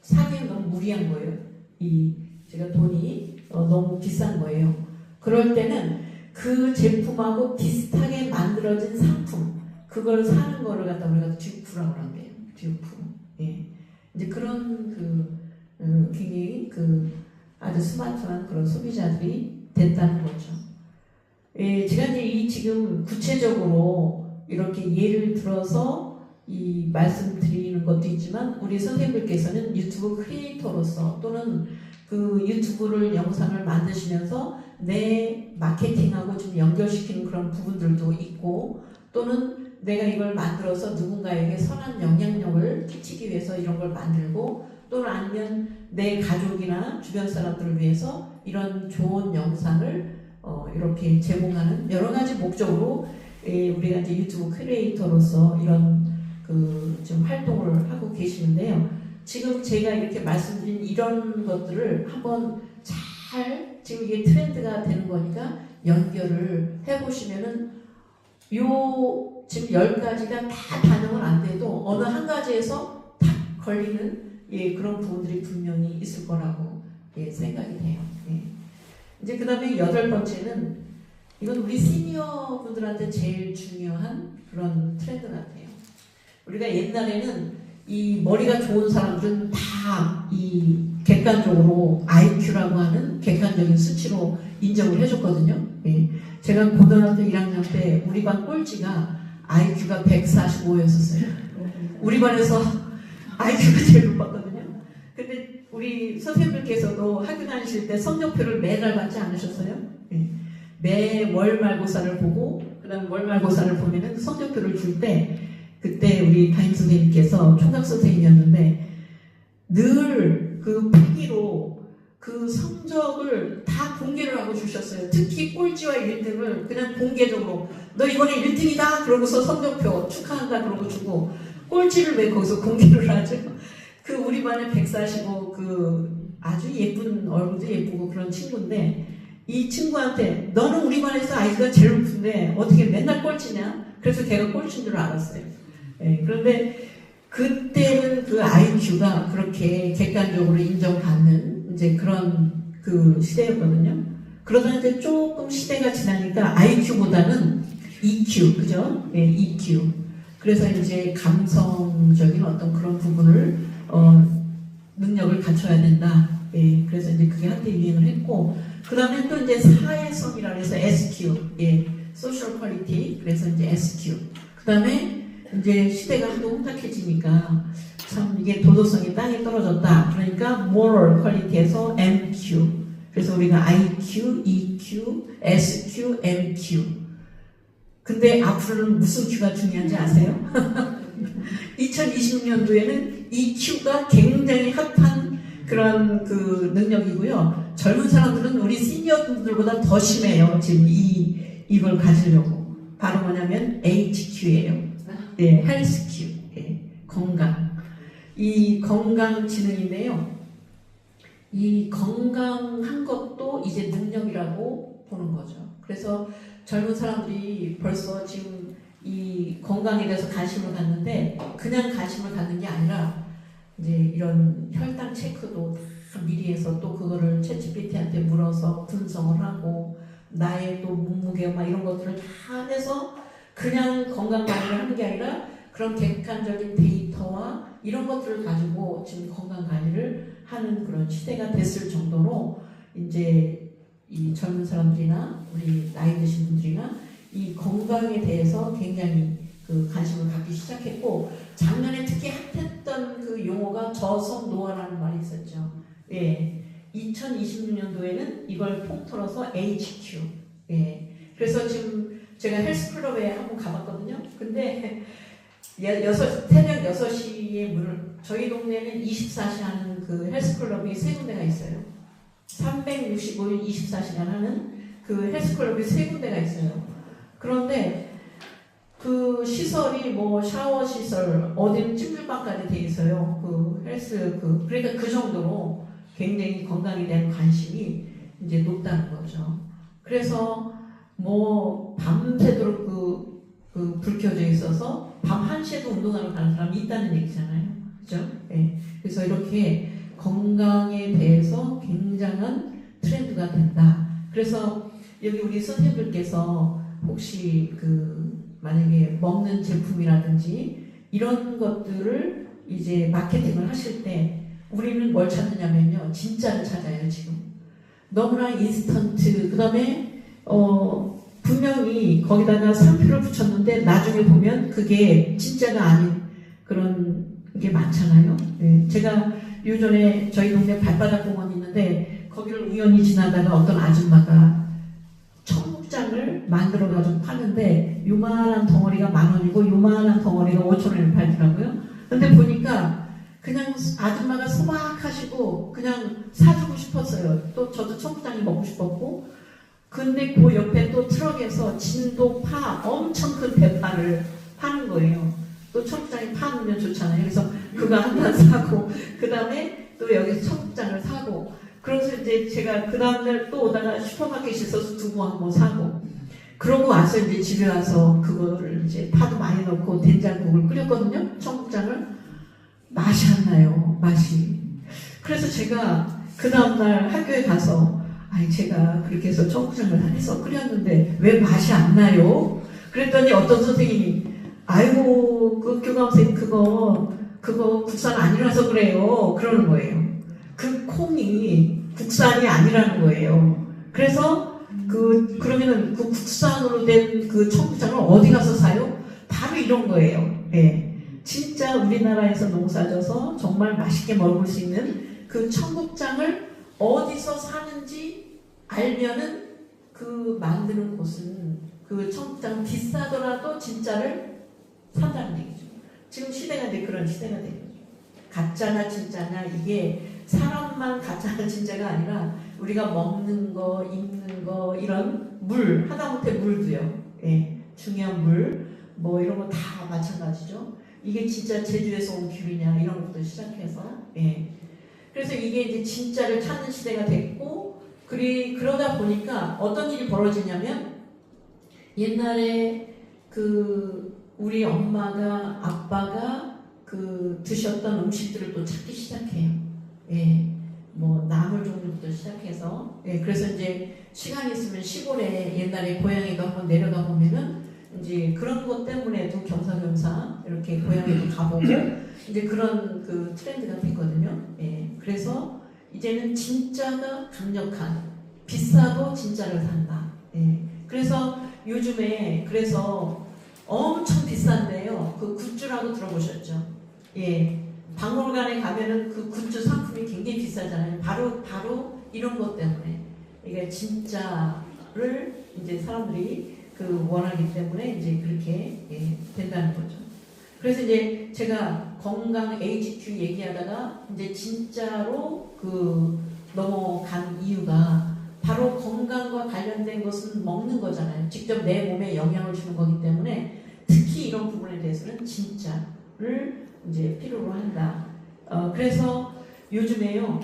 사기엔 너무 무리한 거예요. 제가 돈이 너무 비싼 거예요. 그럴 때는 그 제품하고 비슷하게 만들어진 상품 그걸 사는 거를 갖다 우리가 듀프라고 한대요. 듀프. 예. 이제 그런 굉장히 아주 스마트한 그런 소비자들이 됐다는 거죠. 예, 제가 이제 지금 구체적으로 이렇게 예를 들어서 이 말씀드리는 것도 있지만 우리 선생님들께서는 유튜브 크리에이터로서 또는 그 유튜브를 영상을 만드시면서 내 마케팅하고 좀 연결시키는 그런 부분들도 있고 또는 내가 이걸 만들어서 누군가에게 선한 영향력을 끼치기 위해서 이런 걸 만들고 또는 아니면 내 가족이나 주변 사람들을 위해서 이런 좋은 영상을 이렇게 제공하는 여러 가지 목적으로 우리가 이제 유튜브 크리에이터로서 이런 좀 활동을 하고 계시는데요. 지금 제가 이렇게 말씀드린 이런 것들을 한번 잘 지금 이게 트렌드가 되는 거니까 연결을 해보시면은 지금 10가지가 다 반영은 안 돼도 어느 한 가지에서 탁 걸리는 그런 부분들이 분명히 있을 거라고 생각이 돼요. 이제 그 다음에 8번째는 이건 우리 시니어 분들한테 제일 중요한 그런 트렌드 같아요. 우리가 옛날에는 이 머리가 좋은 사람들은 다 이 객관적으로 IQ라고 하는 객관적인 수치로 인정을 해줬거든요. 제가 고등학교 1학년 때 우리 반 꼴찌가 IQ가 145였었어요. 우리 반에서 IQ가 제일 높았거든요. 근데 우리 선생님들께서도 학교 다니실 때 성적표를 매달 받지 않으셨어요? 매월 말고사를 보고 그 다음에 월 말고사를 보면은 성적표를 줄 때 그때 우리 담임 선생님께서 총각 선생님이었는데 늘 그 필기로 그 성적을 다 공개를 하고 주셨어요. 특히 꼴찌와 1등을 그냥 공개적으로 너 이번에 1등이다 그러고서 성적표 축하한다 그러고 주고 꼴찌를 왜 거기서 공개를 하죠? 그 우리 반에 145 그 아주 예쁜 얼굴도 예쁘고 그런 친구인데 이 친구한테 너는 우리 반에서 아이가 제일 높은데 어떻게 맨날 꼴찌냐? 그래서 걔가 꼴찌인 줄 알았어요. 예, 그런데 그때는 그 IQ가 그렇게 객관적으로 인정받는 이제 그런 그 시대였거든요. 그러다 이제 조금 시대가 지나니까 IQ보다는 EQ, 그죠? 예, EQ. 그래서 이제 감성적인 어떤 그런 부분을 능력을 갖춰야 된다. 예, 그래서 이제 그게 한때 유행을 했고, 그 다음에 또 이제 사회성이라 해서 SQ, 예, Social Quality, 그래서 이제 SQ. 그 다음에 이제 시대가 하도 혼탁해지니까 참 이게 도덕성이 땅에 떨어졌다. 그러니까 Moral Quality에서 MQ. 그래서 우리가 IQ, EQ, SQ, MQ. 근데 앞으로는 무슨 Q가 중요한지 아세요? 2026년도에는 EQ가 굉장히 핫한 그런 그 능력이고요. 젊은 사람들은 우리 시니어분들보다 더 심해요. 지금 이걸 가지려고. 바로 뭐냐면 HQ예요. 예, 헬스 Q. 예, 건강. 이 건강지능인데요. 이 건강한 것도 이제 능력이라고 보는 거죠. 그래서 젊은 사람들이 벌써 지금 이 건강에 대해서 관심을 갖는데 그냥 관심을 갖는 게 아니라 이제 이런 혈당 체크도 다 미리 해서 또 그거를 챗GPT한테 물어서 분석을 하고 나의 또 몸무게 막 이런 것들을 다 해서 그냥 건강 관리를 하는 게 아니라 그런 객관적인 데이터와 이런 것들을 가지고 지금 건강 관리를 하는 그런 시대가 됐을 정도로 이제 이 젊은 사람들이나 우리 나이 드신 분들이나 이 건강에 대해서 굉장히 그 관심을 갖기 시작했고 작년에 특히 핫했던 그 용어가 저성노화라는 말이 있었죠. 예, 2026년도에는 이걸 통틀어서 HQ. 예, 그래서 지금 제가 헬스클럽에 한번 가봤거든요. 근데 새벽 6시에 문을 저희 동네는 24시 하는 그 헬스클럽이 3군데가 있어요. 365일 24시간 하는 그 헬스클럽이 3군데가 있어요. 그런데 그 시설이 뭐 샤워 시설, 어디는 찜질방까지 돼 있어요. 그 헬스 그러니까 그 정도로 굉장히 건강에 대한 관심이 이제 높다는 거죠. 그래서 뭐 밤새도록 불 켜져 있어서 밤 1시에도 운동하러 가는 사람이 있다는 얘기잖아요. 그죠? 네. 그래서 이렇게 건강에 대해서 굉장한 트렌드가 된다. 그래서 여기 우리 선생님들께서 혹시 만약에 먹는 제품이라든지 이런 것들을 이제 마케팅을 하실 때 우리는 뭘 찾느냐면요. 진짜를 찾아요, 지금. 너무나 인스턴트, 그 다음에, 분명히 거기다가 상표를 붙였는데 나중에 보면 그게 진짜가 아닌 그런 게 많잖아요. 네. 제가 요전에 저희 동네 발바닥 공원이 있는데 거기를 우연히 지나다가 어떤 아줌마가 청국장을 만들어가지고 파는데 요만한 덩어리가 10,000원이고 요만한 덩어리가 5,000원에 팔더라고요. 근데 보니까 그냥 아줌마가 소박하시고 그냥 사주고 싶었어요. 또 저도 청국장이 먹고 싶었고 근데 그 옆에 또 트럭에서 진도파 엄청 큰 대파를 파는 거예요. 또 청국장에 파 넣으면 좋잖아요. 그래서 그거 한 단 사고 그 다음에 또 여기서 청국장을 사고 그래서 이제 제가 그 다음날 또 오다가 슈퍼마켓에서 두부 한 번 사고 그러고 와서 이제 집에 와서 그거를 이제 파도 많이 넣고 된장국을 끓였거든요. 청국장을 맛이 안 나요. 맛이. 그래서 제가 그 다음날 학교에 가서 아니 제가 그렇게 해서 청국장을 해서 끓였는데 왜 맛이 안 나요? 그랬더니 어떤 선생님이 아이고 그 교감선생님 그거 국산 아니라서 그래요. 그러는 거예요. 그 콩이 국산이 아니라는 거예요. 그래서 그러면은 그 국산으로 된 그 청국장을 어디 가서 사요? 바로 이런 거예요. 예. 진짜 우리나라에서 농사져서 정말 맛있게 먹을 수 있는 그 청국장을 어디서 사는지 알면은 그 만드는 곳은 그 청국장 비싸더라도 진짜를 산다는 얘기죠. 지금 시대가 이제 그런 시대가 된 거죠. 가짜나 진짜냐 이게 사람만 가짜나 진짜가 아니라 우리가 먹는 거, 입는 거 이런 물 하다못해 물도요. 예, 중요한 물 뭐 이런 거 다 마찬가지죠. 이게 진짜 제주에서 온 귤이냐 이런 것부터 시작해서 예. 그래서 이게 이제 진짜를 찾는 시대가 됐고 그러다 보니까 어떤 일이 벌어지냐면 옛날에 그 우리 엄마가 아빠가 그 드셨던 음식들을 또 찾기 시작해요. 예. 뭐 나물 종류부터 시작해서 예. 그래서 이제 시간이 있으면 시골에 옛날에 고향에도 한번 내려가 보면은 이제 그런 것 때문에도 겸사겸사 이렇게 고향에도 가보고 이제 그런 그 트렌드가 됐거든요. 예. 그래서 이제는 진짜가 강력한 비싸도 진짜를 산다. 예. 그래서 요즘에 그래서 엄청 비싼데요. 그 굿즈라고 들어보셨죠? 예. 박물관에 가면은 그 굿즈 상품이 굉장히 비싸잖아요. 바로 이런 것 때문에 이게 진짜를 이제 사람들이 그 원하기 때문에 이제 그렇게 예, 된다는 거죠. 그래서 이제 제가 건강 HQ 얘기하다가 이제 진짜로 그 넘어간 이유가 바로 건강과 관련된 것은 먹는 거잖아요. 직접 내 몸에 영향을 주는 거기 때문에 특히 이런 부분에 대해서는 진짜를 이제 필요로 한다. 그래서 요즘에요,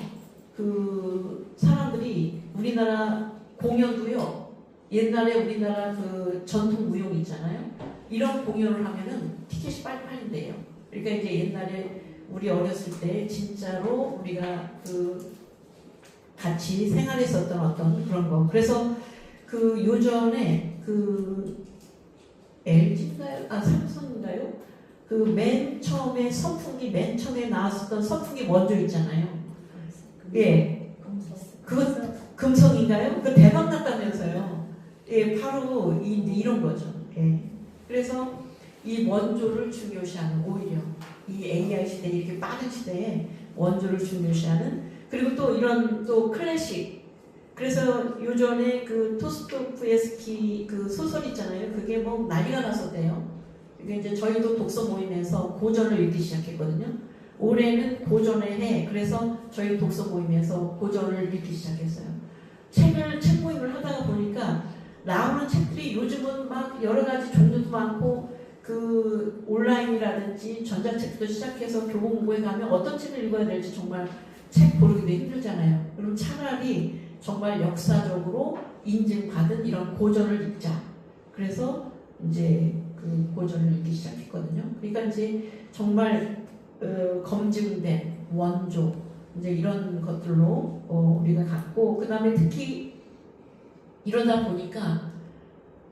그 사람들이 우리나라 공연도요, 옛날에 우리나라 그 전통 무용 있잖아요. 이런 공연을 하면은 티켓이 빨리 팔린대요. 그러니까 이제 옛날에 우리 어렸을 때 진짜로 우리가 그 같이 생활했었던 어떤 그런 거. 그래서 그 요전에 그 LG인가요? 삼성인가요? 그 맨 처음에 선풍기 맨 처음에 나왔었던 선풍기 원조 있잖아요. 예. 그거 금성인가요? 그 대박 났다면서요. 예, 바로 이런 거죠. 예. 그래서 이 원조를 중요시하는 오히려 이 AI 시대 이렇게 빠른 시대에 원조를 중요시하는 그리고 또 이런 또 클래식. 그래서 요전에 그 토스토프예스키 그 소설 있잖아요. 그게 뭐 난리가 났었대요. 이게 이제 저희도 독서 모임에서 고전을 읽기 시작했거든요. 올해는 고전의 해. 그래서 저희 독서 모임에서 고전을 읽기 시작했어요. 책 모임을 하다가 보니까 나오는 책들이 요즘은 막 여러 가지 종류도 많고 그 온라인이라든지 전자책도 시작해서 교보 공부에 가면 어떤 책을 읽어야 될지 정말 책 고르기도 힘들잖아요. 그럼 차라리 정말 역사적으로 인증받은 이런 고전을 읽자. 그래서 이제 그 고전을 읽기 시작했거든요. 그러니까 이제 정말 검증된 원조 이제 이런 것들로 우리가 갖고 그 다음에 특히 이러다 보니까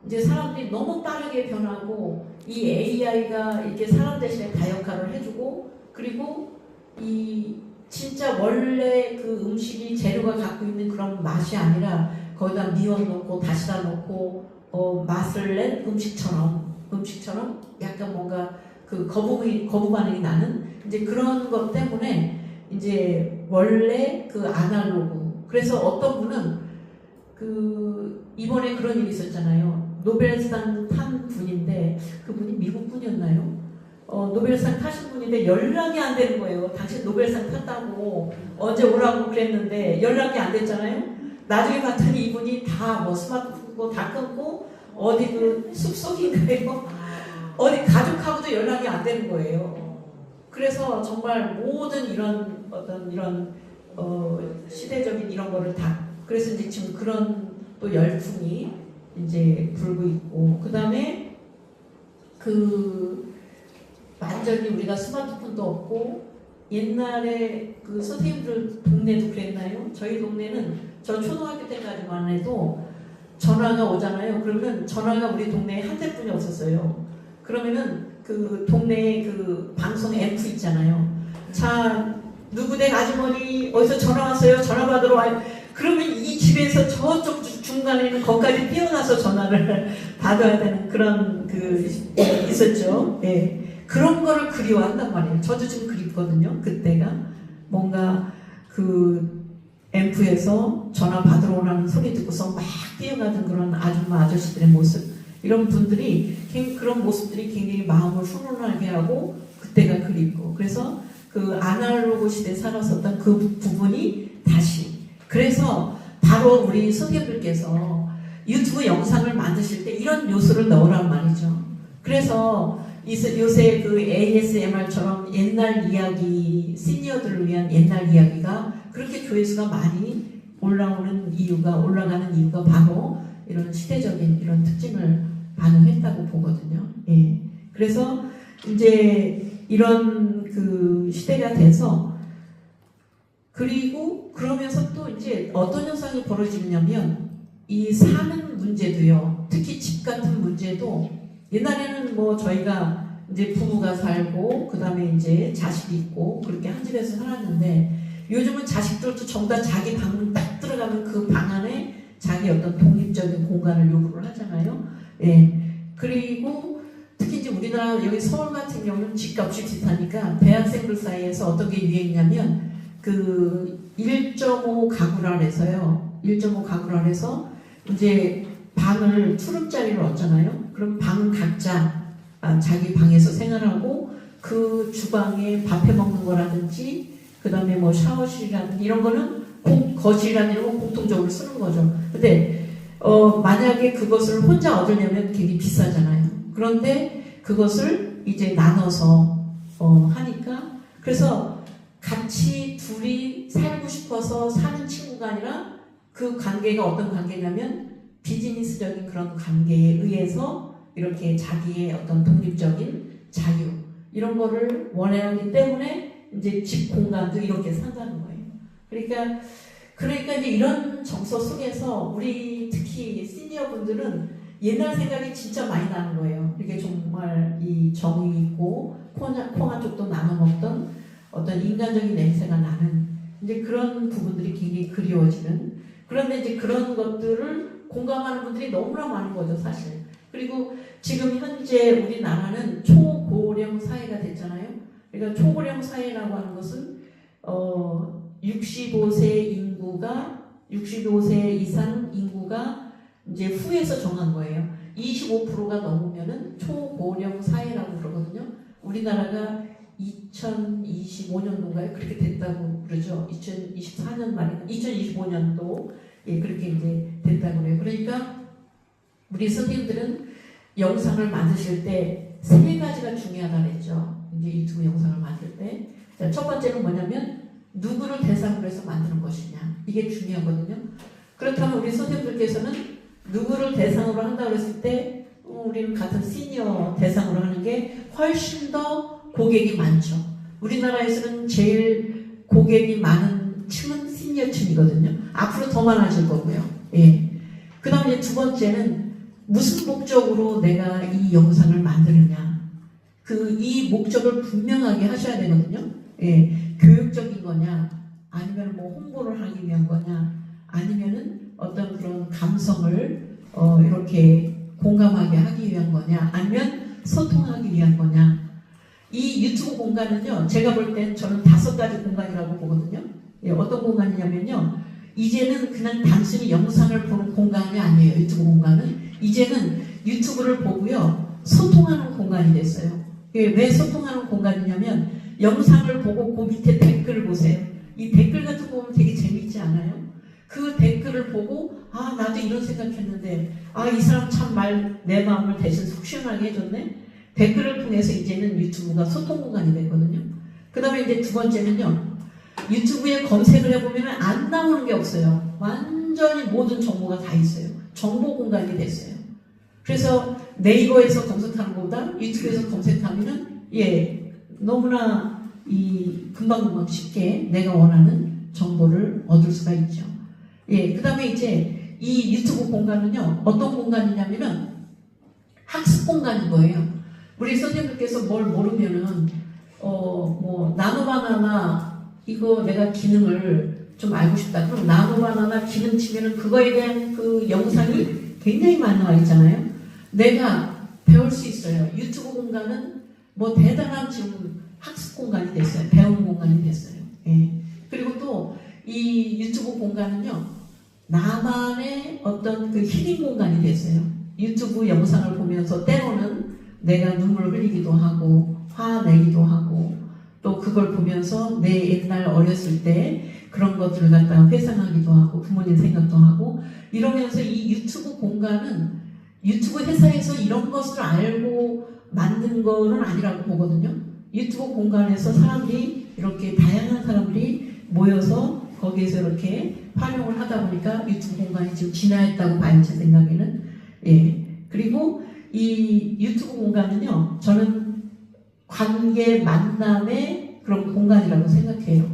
이제 사람들이 너무 빠르게 변하고 이 AI가 이렇게 사람 대신에 다 역할을 해주고 그리고 이 진짜 원래 그 음식이 재료가 갖고 있는 그런 맛이 아니라 거기다 미원 넣고 다시다 넣고 맛을 낸 음식처럼 약간 뭔가 그 거부 반응이 나는 이제 그런 것 때문에 이제 원래 그 아날로그 그래서 어떤 분은 그 이번에 그런 일이 있었잖아요. 노벨상 탄 분인데 그분이 미국 분이었나요? 노벨상 타신 분인데 연락이 안 되는 거예요. 당신 노벨상 탔다고 언제 오라고 그랬는데 연락이 안 됐잖아요. 나중에 봤더니 이분이 다 뭐 스마트폰 다 끊고 어디 그 숲속인가요? 어디 가족하고도 연락이 안 되는 거예요. 그래서 정말 모든 이런 어떤 이런 시대적인 이런 거를 다 그래서 이제 지금 그런 또 열풍이 이제 불고 있고 그 다음에 그 완전히 우리가 스마트폰도 없고 옛날에 그 선생님들 동네도 그랬나요? 저희 동네는 저 초등학교 때까지만 해도 전화가 오잖아요. 그러면 전화가 우리 동네에 한 대뿐이 없었어요. 그러면은 그 동네에 그 방송 앰프 있잖아요. 자, 누구댁 아주머니 어디서 전화 왔어요? 전화 받으러 와요. 그러면 이 집에서 저쪽 중간에 있는 거기까지 뛰어나서 전화를 받아야 되는 그런 그 있었죠. 예. 그런 거를 그리워한단 말이에요. 저도 지금 그립거든요. 그때가 뭔가 그 앰프에서 전화 받으러 오라는 소리 듣고서 막 뛰어가던 그런 아줌마 아저씨들의 모습 이런 분들이 그런 모습들이 굉장히 마음을 훈훈하게 하고 그때가 그립고 그래서 그 아날로그 시대에 살았었던 그 부분이 다시 그래서 바로 우리 선생님들께서 유튜브 영상을 만드실 때 이런 요소를 넣으란 말이죠. 그래서 요새 그 ASMR처럼 옛날 이야기, 시니어들을 위한 옛날 이야기가 그렇게 조회수가 많이 올라가는 이유가 바로 이런 시대적인 이런 특징을 반영했다고 보거든요. 예. 그래서 이제 이런 그 시대가 돼서 그리고 그러면서 또 이제 어떤 현상이 벌어지냐면 이 사는 문제도요. 특히 집 같은 문제도 옛날에는 뭐 저희가 이제 부부가 살고 그 다음에 이제 자식이 있고 그렇게 한 집에서 살았는데 요즘은 자식들도 전부 다 자기 방 딱 들어가면 그 방 안에 자기 어떤 독립적인 공간을 요구를 하잖아요. 예. 그리고 특히 이제 우리나라 여기 서울 같은 경우는 집값이 비싸니까 대학생들 사이에서 어떤 게 유행이냐면 그 1.5 가구라 해서요. 1.5 가구라 해서 이제 방을 투룸짜리를 얻잖아요. 그럼 방 각자 자기 방에서 생활하고 그 주방에 밥해 먹는 거라든지 그 다음에 뭐 샤워실이라든지 이런 거는 거실이라는 건 공통적으로 쓰는 거죠. 근데 만약에 그것을 혼자 얻으려면 되게 비싸잖아요. 그런데 그것을 이제 나눠서 하니까 그래서 같이 둘이 살고 싶어서 사는 친구가 아니라 그 관계가 어떤 관계냐면 비즈니스적인 그런 관계에 의해서 이렇게 자기의 어떤 독립적인 자유 이런 거를 원하기 때문에 이제 집 공간도 이렇게 산다는 거예요. 그러니까 이제 이런 정서 속에서 우리 특히 시니어 분들은 옛날 생각이 진짜 많이 나는 거예요. 이게 정말 이 정이 있고 콩한 쪽도 나눠 먹던 어떤 인간적인 냄새가 나는 이제 그런 부분들이 굉장히 그리워지는 그런데 이제 그런 것들을 공감하는 분들이 너무나 많은 거죠, 사실. 그리고 지금 현재 우리나라는 초고령 사회가 됐잖아요. 그러니까 초고령 사회라고 하는 것은 65세 이상 인구가 이제 후에서 정한 거예요. 25%가 넘으면은 초고령 사회라고 그러거든요. 우리나라가 2025년도인가요? 그렇게 됐다고 그러죠. 2024년 말인가? 2025년도 예, 그렇게 이제 됐다고 그래요. 그러니까 우리 선생님들은 영상을 만드실 때 세 가지가 중요하다 그랬죠. 이제 유튜브 영상을 만들 때. 자, 첫 번째는 뭐냐면 누구를 대상으로 해서 만드는 것이냐. 이게 중요하거든요. 그렇다면 우리 선생님들께서는 누구를 대상으로 한다고 했을 때 우리는 같은 시니어 대상으로 하는 게 훨씬 더 고객이 많죠. 우리나라에서는 제일 고객이 많은 층은 시니어층이거든요. 앞으로 더 많아질 거고요. 예. 그 다음에 이제 두 번째는 무슨 목적으로 내가 이 영상을 만드느냐. 이 목적을 분명하게 하셔야 되거든요. 예. 교육적인 거냐, 아니면 뭐 홍보를 하기 위한 거냐, 아니면은 어떤 그런 감성을 이렇게 공감하게 하기 위한 거냐, 아니면 소통하기 위한 거냐. 이 유튜브 공간은요, 제가 볼 땐 저는 5가지 공간이라고 보거든요. 예, 어떤 공간이냐면요, 이제는 그냥 단순히 영상을 보는 공간이 아니에요. 유튜브 공간은 이제는 유튜브를 보고요, 소통하는 공간이 됐어요. 예, 왜 소통하는 공간이냐면 영상을 보고 그 밑에 댓글을 보세요. 이 댓글 같은 거 보면 되게 재밌지 않아요? 그 댓글을 보고 나도 이런 생각했는데 이 사람 참 내 마음을 대신 속 시원하게 해줬네. 댓글을 통해서 이제는 유튜브가 소통 공간이 됐거든요. 그 다음에 이제 두 번째는요, 유튜브에 검색을 해보면 안 나오는 게 없어요. 완전히 모든 정보가 다 있어요. 정보 공간이 됐어요. 그래서 네이버에서 검색하는 것보다 유튜브에서 검색하면은 너무나 금방금방 쉽게 내가 원하는 정보를 얻을 수가 있죠. 그 다음에 이제 이 유튜브 공간은요, 어떤 공간이냐면은 학습 공간인 거예요. 우리 선생님들께서 뭘 모르면은, 뭐, 나노바나나 이거 내가 기능을 좀 알고 싶다. 그럼 나노바나나 기능 치면은 그거에 대한 그 영상이 굉장히 많이 나와 있잖아요. 내가 배울 수 있어요. 유튜브 공간은 뭐 대단한 지금 학습 공간이 됐어요. 배우는 공간이 됐어요. 그리고 또 이 유튜브 공간은요, 나만의 어떤 그 힐링 공간이 됐어요. 유튜브 영상을 보면서 때로는 내가 눈물을 흘리기도 하고 화내기도 하고 또 그걸 보면서 내 옛날 어렸을 때 그런 것들을 갖다가 회상하기도 하고 부모님 생각도 하고 이러면서 이 유튜브 공간은 유튜브 회사에서 이런 것을 알고 만든 거는 아니라고 보거든요. 유튜브 공간에서 사람들이 이렇게 다양한 사람들이 모여서 거기에서 이렇게 활용을 하다 보니까 유튜브 공간이 지금 진화했다고 봐요, 제 생각에는. 예. 그리고 이 유튜브 공간은요, 저는 관계 만남의 그런 공간이라고 생각해요.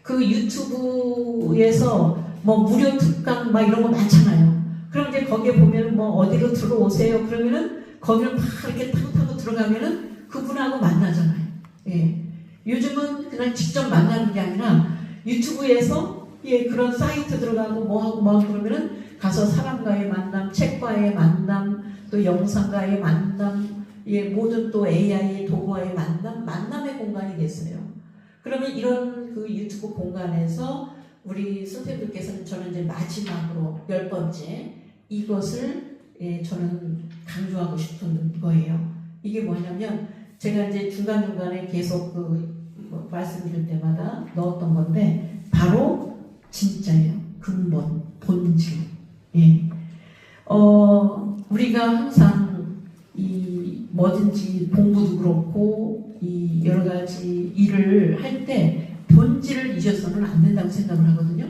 그 유튜브에서 뭐 무료 특강 막 이런 거 많잖아요. 그럼 이제 거기에 보면 뭐 어디로 들어오세요. 그러면은 거기를 막 이렇게 타고 들어가면은 그분하고 만나잖아요. 예. 요즘은 그냥 직접 만나는 게 아니라 유튜브에서 예, 그런 사이트 들어가고 뭐하고 그러면은 가서 사람과의 만남, 책과의 만남, 또 영상과의 만남, 예, 모든 또 AI 도구와의 만남의 공간이 됐어요. 그러면 이런 그 유튜브 공간에서 우리 선생님들께서는 저는 이제 마지막으로 10번째 이것을 예, 저는 강조하고 싶은 거예요. 이게 뭐냐면 제가 이제 중간중간에 계속 뭐 말씀드릴 때마다 넣었던 건데 바로 진짜예요. 근본, 본질. 예. 우리가 항상 이 뭐든지 공부도 그렇고 이 여러 가지 일을 할 때 본질을 잊어서는 안 된다고 생각을 하거든요.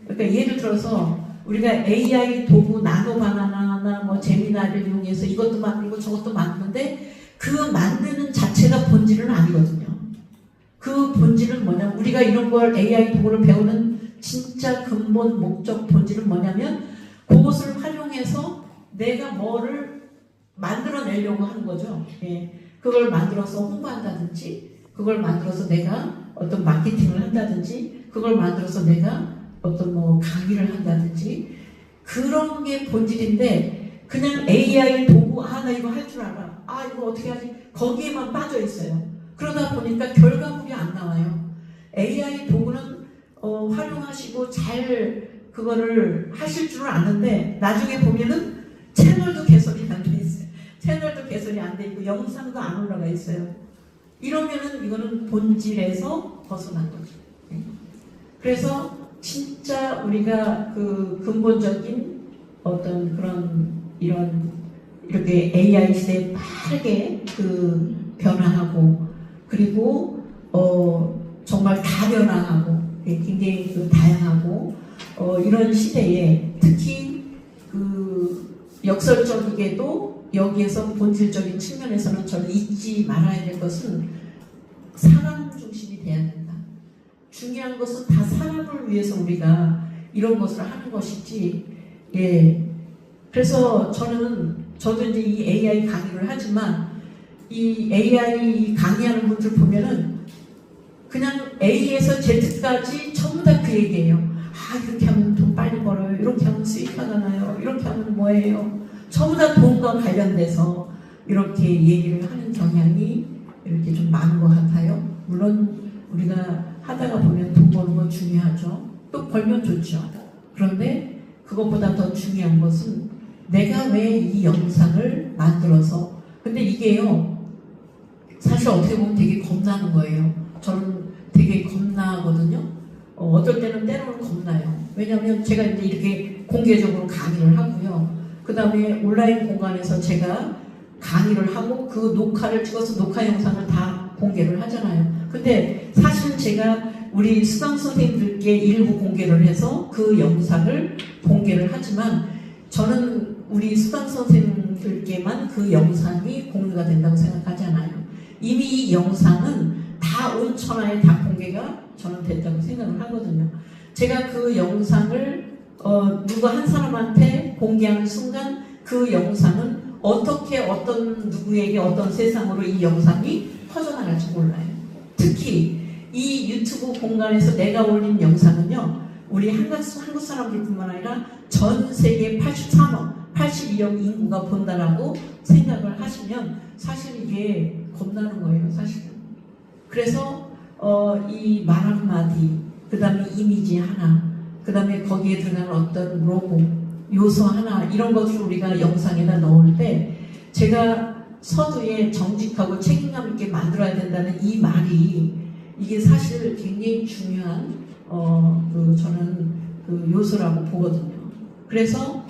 그러니까 예를 들어서 우리가 AI 도구 나노바나나나 뭐 제미나를 이용해서 이것도 만들고 저것도 만드는데 그 만드는 자체가 본질은 아니거든요. 그 본질은 뭐냐면 우리가 이런 걸 AI 도구를 배우는 진짜 근본 목적 본질은 뭐냐면 그것을 활용해서 내가 뭐를 만들어내려고 하는 거죠. 예. 그걸 만들어서 홍보한다든지 그걸 만들어서 내가 어떤 마케팅을 한다든지 그걸 만들어서 내가 어떤 뭐 강의를 한다든지 그런 게 본질인데 그냥 AI 도구 나 이거 할 줄 알아 이거 어떻게 하지 거기에만 빠져 있어요. 그러다 보니까 결과물이 안 나와요. AI 도구는 활용하시고 잘 그거를 하실 줄은 아는데 나중에 보면은 채널도 개설이 안 돼 있어요. 채널도 개설이 안 돼 있고 영상도 안 올라가 있어요. 이러면은 이거는 본질에서 벗어난 거죠. 그래서 진짜 우리가 그 근본적인 어떤 그런 이렇게 AI 시대에 빠르게 그 변화하고 그리고 정말 다변화하고 굉장히 그 다양하고 이런 시대에 특히 그 역설적이게도 여기에서 본질적인 측면에서는 저는 잊지 말아야 될 것은 사람 중심이 돼야 된다. 중요한 것은 다 사람을 위해서 우리가 이런 것을 하는 것이지. 예. 그래서 저도 이제 이 AI 강의를 하지만 이 AI 강의하는 분들 보면은 그냥 A에서 Z까지 전부 다 그 얘기예요. 이렇게 하면 돈 빨리 벌어요. 이렇게 하면 수익하잖아요. 이렇게 하면 뭐예요? 전부 다 돈과 관련돼서 이렇게 얘기를 하는 경향이 이렇게 좀 많은 것 같아요. 물론 우리가 하다가 보면 돈 버는 건 중요하죠. 또 벌면 좋죠. 그런데 그것보다 더 중요한 것은 내가 왜 이 영상을 만들어서 근데 이게요 사실 어떻게 보면 되게 겁나는 거예요. 저는 되게 겁나거든요. 어떨 때는 때로는 겁나요. 왜냐하면 제가 이제 이렇게 공개적으로 강의를 하고요. 그 다음에 온라인 공간에서 제가 강의를 하고 그 녹화를 찍어서 녹화 영상을 다 공개를 하잖아요. 근데 사실은 제가 우리 수강 선생님들께 일부 공개를 해서 그 영상을 공개를 하지만 저는 우리 수강 선생님들께만 그 영상이 공개가 된다고 생각하지 않아요. 이미 이 영상은 다 온 천하에 다 공개가 저는 됐다고 생각을 하거든요. 제가 그 영상을 누구 한 사람한테 공개하는 순간 그 영상은 어떻게 어떤 누구에게 어떤 세상으로 이 영상이 퍼져나갈지 몰라요. 특히 이 유튜브 공간에서 내가 올린 영상은요. 우리 한국 사람들뿐만 아니라 전 세계 83억, 82억 인구가 본다라고 생각을 하시면 사실 이게 겁나는 거예요. 사실은. 그래서 이 말 한마디, 그 다음에 이미지 하나, 그 다음에 거기에 들어가는 어떤 로고, 요소 하나 이런 것을 우리가 영상에다 넣을 때 제가 서두에 정직하고 책임감 있게 만들어야 된다는 이 말이 이게 사실 굉장히 중요한 저는 그 요소라고 보거든요. 그래서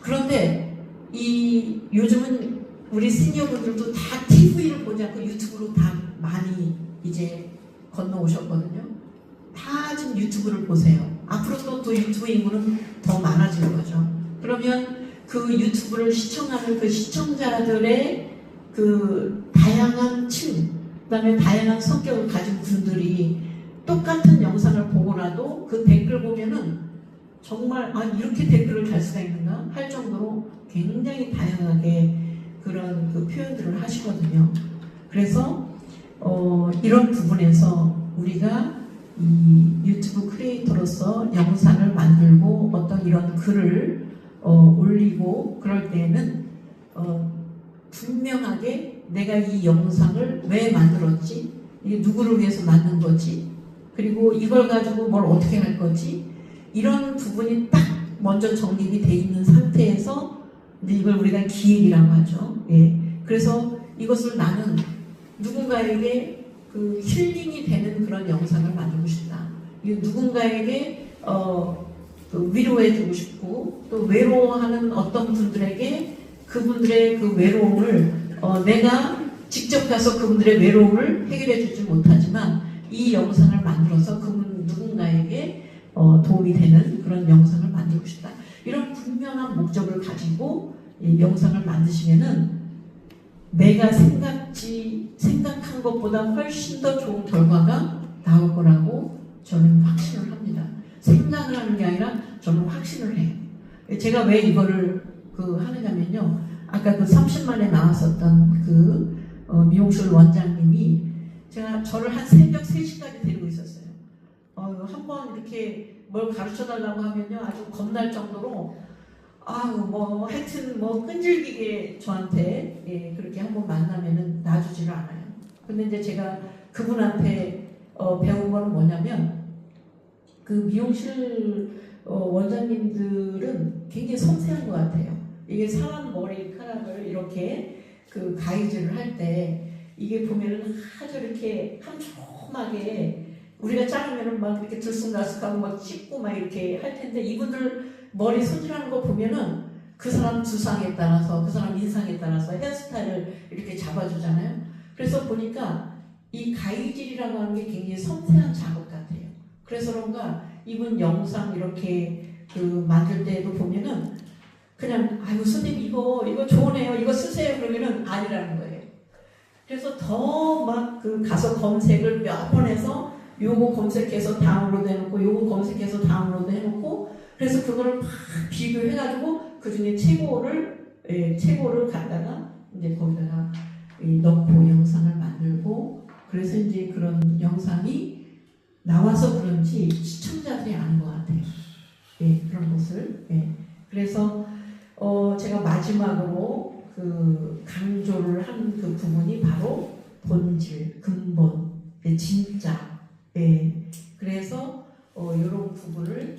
그런데 이 요즘은 우리 시니어분들도 다 TV를 보지 않고 유튜브로 다 많이 이제 건너오셨거든요. 다 지금 유튜브를 보세요. 앞으로 또 유튜브 인구는 더 많아질 거죠. 그러면 그 유튜브를 시청하는 그 시청자들의 그 다양한 층, 그다음에 다양한 성격을 가진 분들이 똑같은 영상을 보고라도 그 댓글 보면은 정말 아 이렇게 댓글을 달 수가 있는가 할 정도로 굉장히 다양하게 그런 그 표현들을 하시거든요. 그래서 이런 부분에서 우리가 이 유튜브 크리에이터로서 영상을 만들고 어떤 이런 글을 올리고 그럴 때는 분명하게 내가 이 영상을 왜 만들었지? 이게 누구를 위해서 만든 거지? 그리고 이걸 가지고 뭘 어떻게 할 거지? 이런 부분이 딱 먼저 정립이 돼 있는 상태에서 이걸 우리가 기획이라고 하죠. 예. 그래서 이것을 나는 누군가에게 그 힐링이 되는 그런 영상을 만들고 싶다. 누군가에게 그 위로해주고 싶고 또 외로워하는 어떤 분들에게 그분들의 그 외로움을 내가 직접 가서 그분들의 외로움을 해결해주지 못하지만 이 영상을 만들어서 그분 누군가에게 도움이 되는 그런 영상을 만들고 싶다. 이런 분명한 목적을 가지고 이 영상을 만드시면은 내가 생각한 것보다 훨씬 더 좋은 결과가 나올 거라고 저는 확신을 합니다. 생각을 하는 게 아니라 저는 확신을 해요. 제가 왜 이거를 하느냐면요. 아까 그 30만에 나왔었던 그 미용실 원장님이 제가 저를 한 새벽 3시까지 데리고 있었어요. 한번 이렇게 뭘 가르쳐 달라고 하면요. 아주 겁날 정도로 하여튼 끈질기게 저한테 그렇게 한번 만나면은 놔주지를 않아요. 근데 이제 제가 그분한테 배운 거는 뭐냐면 그 미용실 원장님들은 굉장히 섬세한 것 같아요. 이게 사람 머리카락을 이렇게 그 가위질을 할 때 이게 보면은 아주 이렇게 촘촘하게 우리가 자르면은 막 이렇게 들쑥날쑥하고 막 찢고 막 이렇게 할 텐데 이분들 머리 손질하는 거 보면은 그 사람 두상에 따라서 그 사람 인상에 따라서 헤어스타일을 이렇게 잡아주잖아요. 그래서 보니까 이 가위질이라고 하는 게 굉장히 섬세한 작업 같아요. 그래서 그런가 이분 영상 이렇게 그 만들 때도 보면은 그냥 아이고 선생님 이거 좋으네요 이거 쓰세요 그러면은 아니라는 거예요. 그래서 더 막 그 가서 검색을 몇 번 해서 요거 검색해서 다운로드 해놓고 요거 검색해서 다운로드 해놓고 그래서 그거를 막 비교해가지고 그 중에 최고를 갖다가 이제 거기다가 넣고 영상을 만들고 그래서 이제 그런 영상이 나와서 그런지 시청자들이 아는 것 같아요. 예, 그런 것을. 예. 그래서 제가 마지막으로 그 강조를 한 그 부분이 바로 본질, 근본, 진짜. 예. 그래서 이런 부분을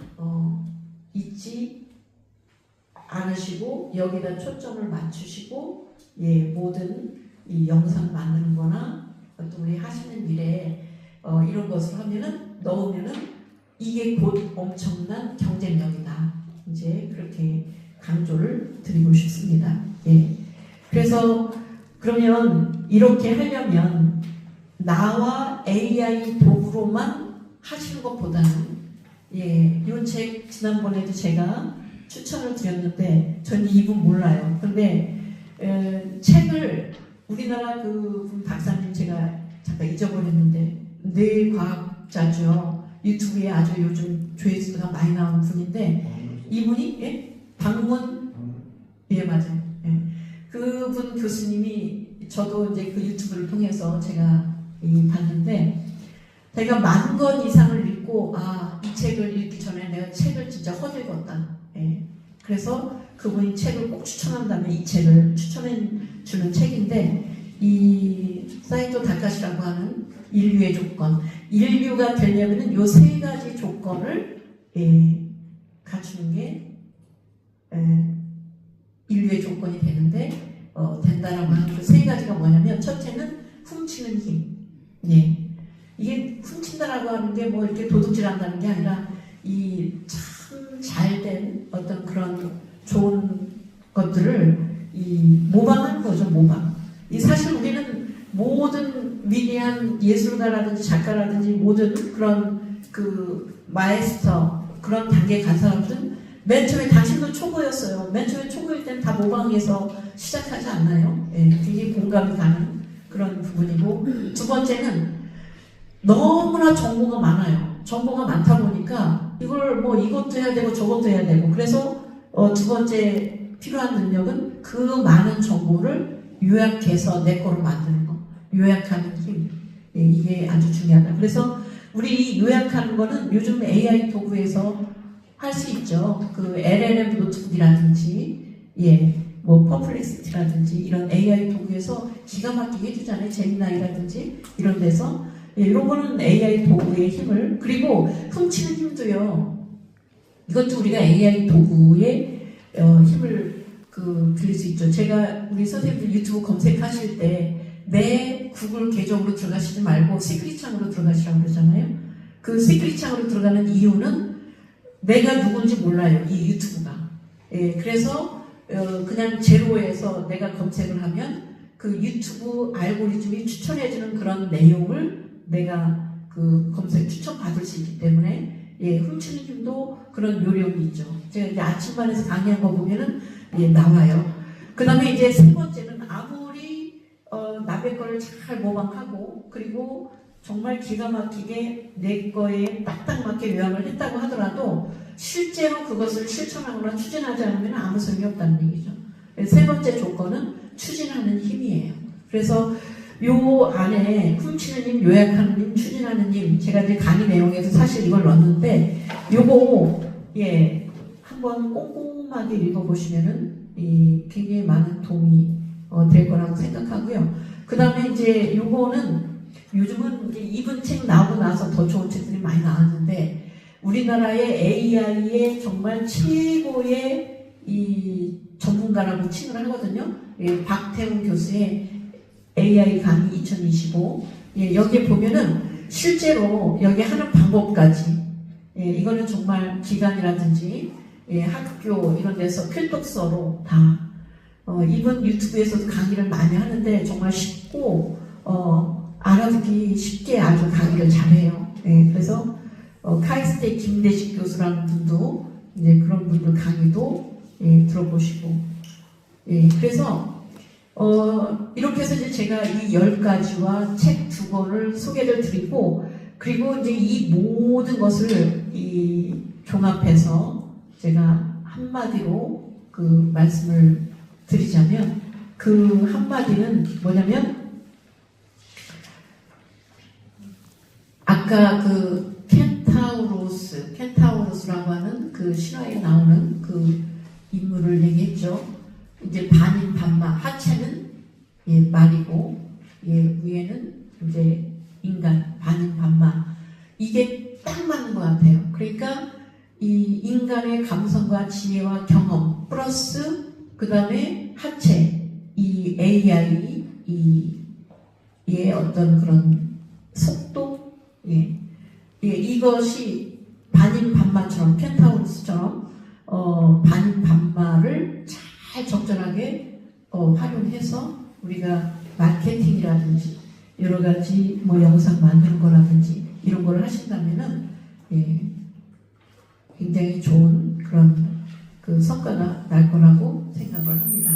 잊지 않으시고 여기다 초점을 맞추시고 모든 이 영상 만드는 거나 또 우리 하시는 일에 이런 것을 하면은 넣으면은 이게 곧 엄청난 경쟁력이다. 이제 그렇게 강조를 드리고 싶습니다. 예. 그래서 그러면 이렇게 하려면 나와 AI 도구로만 하시는 것보다는 이 책 지난번에도 제가 추천을 드렸는데 전 이분 몰라요. 근데 책을 우리나라 그 박사님 제가 잠깐 잊어버렸는데 뇌과학자죠. 유튜브에 아주 요즘 조회수가 많이 나오는 분인데 이분이 방문 맞아요. 그분 교수님이 저도 이제 그 유튜브를 통해서 제가 봤는데 제가 10,000권 이상을 읽고 이 책을 읽기 전에 내가 책을 진짜 허들었다. 그래서 그분이 책을 꼭 추천한다면 이 책을 추천해 주는 책인데 이 사이토 다카시라고 하는 인류의 조건 인류가 되려면 요 3가지 조건을 갖추는 게 인류의 조건이 되는데 된다라고 하는 그 3가지가 뭐냐면 첫째는 훔치는 힘. 이게 훔친다라고 하는 게 뭐 이렇게 도둑질한다는 게 아니라 이 참 잘된 어떤 그런 좋은 것들을 모방하는 거죠. 거죠, 모방. 이 사실 우리는 모든 위대한 예술가라든지 작가라든지 모든 그런 그 마에스터 그런 단계에 간 사람들은 맨 처음에 당신도 초보였어요. 맨 처음에 초보일 때는 다 모방해서 시작하지 않나요? 예, 굉장히 공감이 가는 그런 부분이고, 두 번째는 너무나 정보가 많아요. 정보가 많다 보니까 이걸 뭐 이것도 해야 되고 저것도 해야 되고, 그래서 두 번째 필요한 능력은 그 많은 정보를 요약해서 내 거로 만드는 거. 요약하는 힘. 예, 이게 아주 중요하다. 그래서 우리 요약하는 거는 요즘 AI 도구에서 할 수 있죠. 그 LLM 노트북이라든지, 예, 뭐 퍼플렉시티라든지 이런 AI 도구에서 기가 막히게 해주잖아요. 제미나이라든지 이런 데서. 예, 이런 거는 AI 도구의 힘을, 그리고 훔치는 힘도요. 이것도 우리가 AI 도구의 힘을 빌릴 수 있죠. 제가 우리 선생님들 유튜브 검색하실 때 내 구글 계정으로 들어가시지 말고 시크릿 창으로 들어가시라고 그러잖아요. 그 시크릿 창으로 들어가는 이유는 내가 누군지 몰라요. 이 유튜브가. 예, 그래서 그냥 제로에서 내가 검색을 하면 그 유튜브 알고리즘이 추천해주는 그런 내용을 내가 그 검색 추천받을 수 있기 때문에, 예, 훔치는 힘도 그런 요령이 있죠. 제가 이제 아침반에서 강의한 거 보면은, 예, 나와요. 그 다음에 이제 세 번째는 아무리 남의 거를 잘 모방하고, 그리고 정말 기가 막히게 내 거에 딱딱 맞게 요약을 했다고 하더라도 실제로 그것을 실천하거나 추진하지 않으면 아무 소용이 없다는 얘기죠. 세 번째 조건은 추진하는 힘이에요. 그래서 요 안에 훔치는 힘, 요약하는 힘, 추진하는 힘, 제가 이제 강의 내용에서 사실 이걸 넣었는데, 요거, 예, 한번 꼼꼼하게 읽어보시면은, 굉장히 많은 도움이 될 거라고 생각하고요. 그 다음에 이제 요거는 요즘은 이제 입은 책 나오고 나서 더 좋은 책들이 많이 나왔는데, 우리나라의 AI의 정말 최고의 이 전문가라고 칭을 하거든요. 예, 박태웅 교수의 AI 강의 2025. 예, 여기에 보면은 실제로 여기 하는 방법까지, 예, 이거는 정말 기관이라든지, 예, 학교 이런 데서 필독서로 다, 이분 유튜브에서도 강의를 많이 하는데 정말 쉽고, 알아듣기 쉽게 아주 강의를 잘해요. 예, 그래서 카이스트 김대식 교수라는 분도 이제 그런 분들 강의도, 예, 들어보시고, 예, 그래서 이렇게 해서 이제 제가 이 10가지와 책 2권을 소개를 드리고, 그리고 이제 이 모든 것을 종합해서 제가 한마디로 그 말씀을 드리자면, 그 한마디는 뭐냐면, 아까 그 켄타우로스라고 하는 그 신화에 나오는 그 인물을 얘기했죠. 이제 반인 반마, 하체는, 예, 말이고, 예, 위에는 이제 인간, 반인 반마. 이게 딱 맞는 것 같아요. 그러니까 이 인간의 감성과 지혜와 경험 플러스 그 다음에 하체, 이 AI, 의 어떤 그런 속도, 예, 예, 이것이 반인 반마처럼, 켄타우로스처럼 반인 반마를 잘 적절하게 활용해서 우리가 마케팅이라든지 여러 가지 뭐 영상 만드는 거라든지 이런 걸 하신다면은, 예, 굉장히 좋은 그런 그 성과가 날 거라고 생각을 합니다.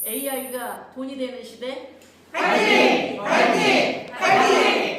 AI가 돈이 되는 시대. 파이팅! 파이팅! 파이팅!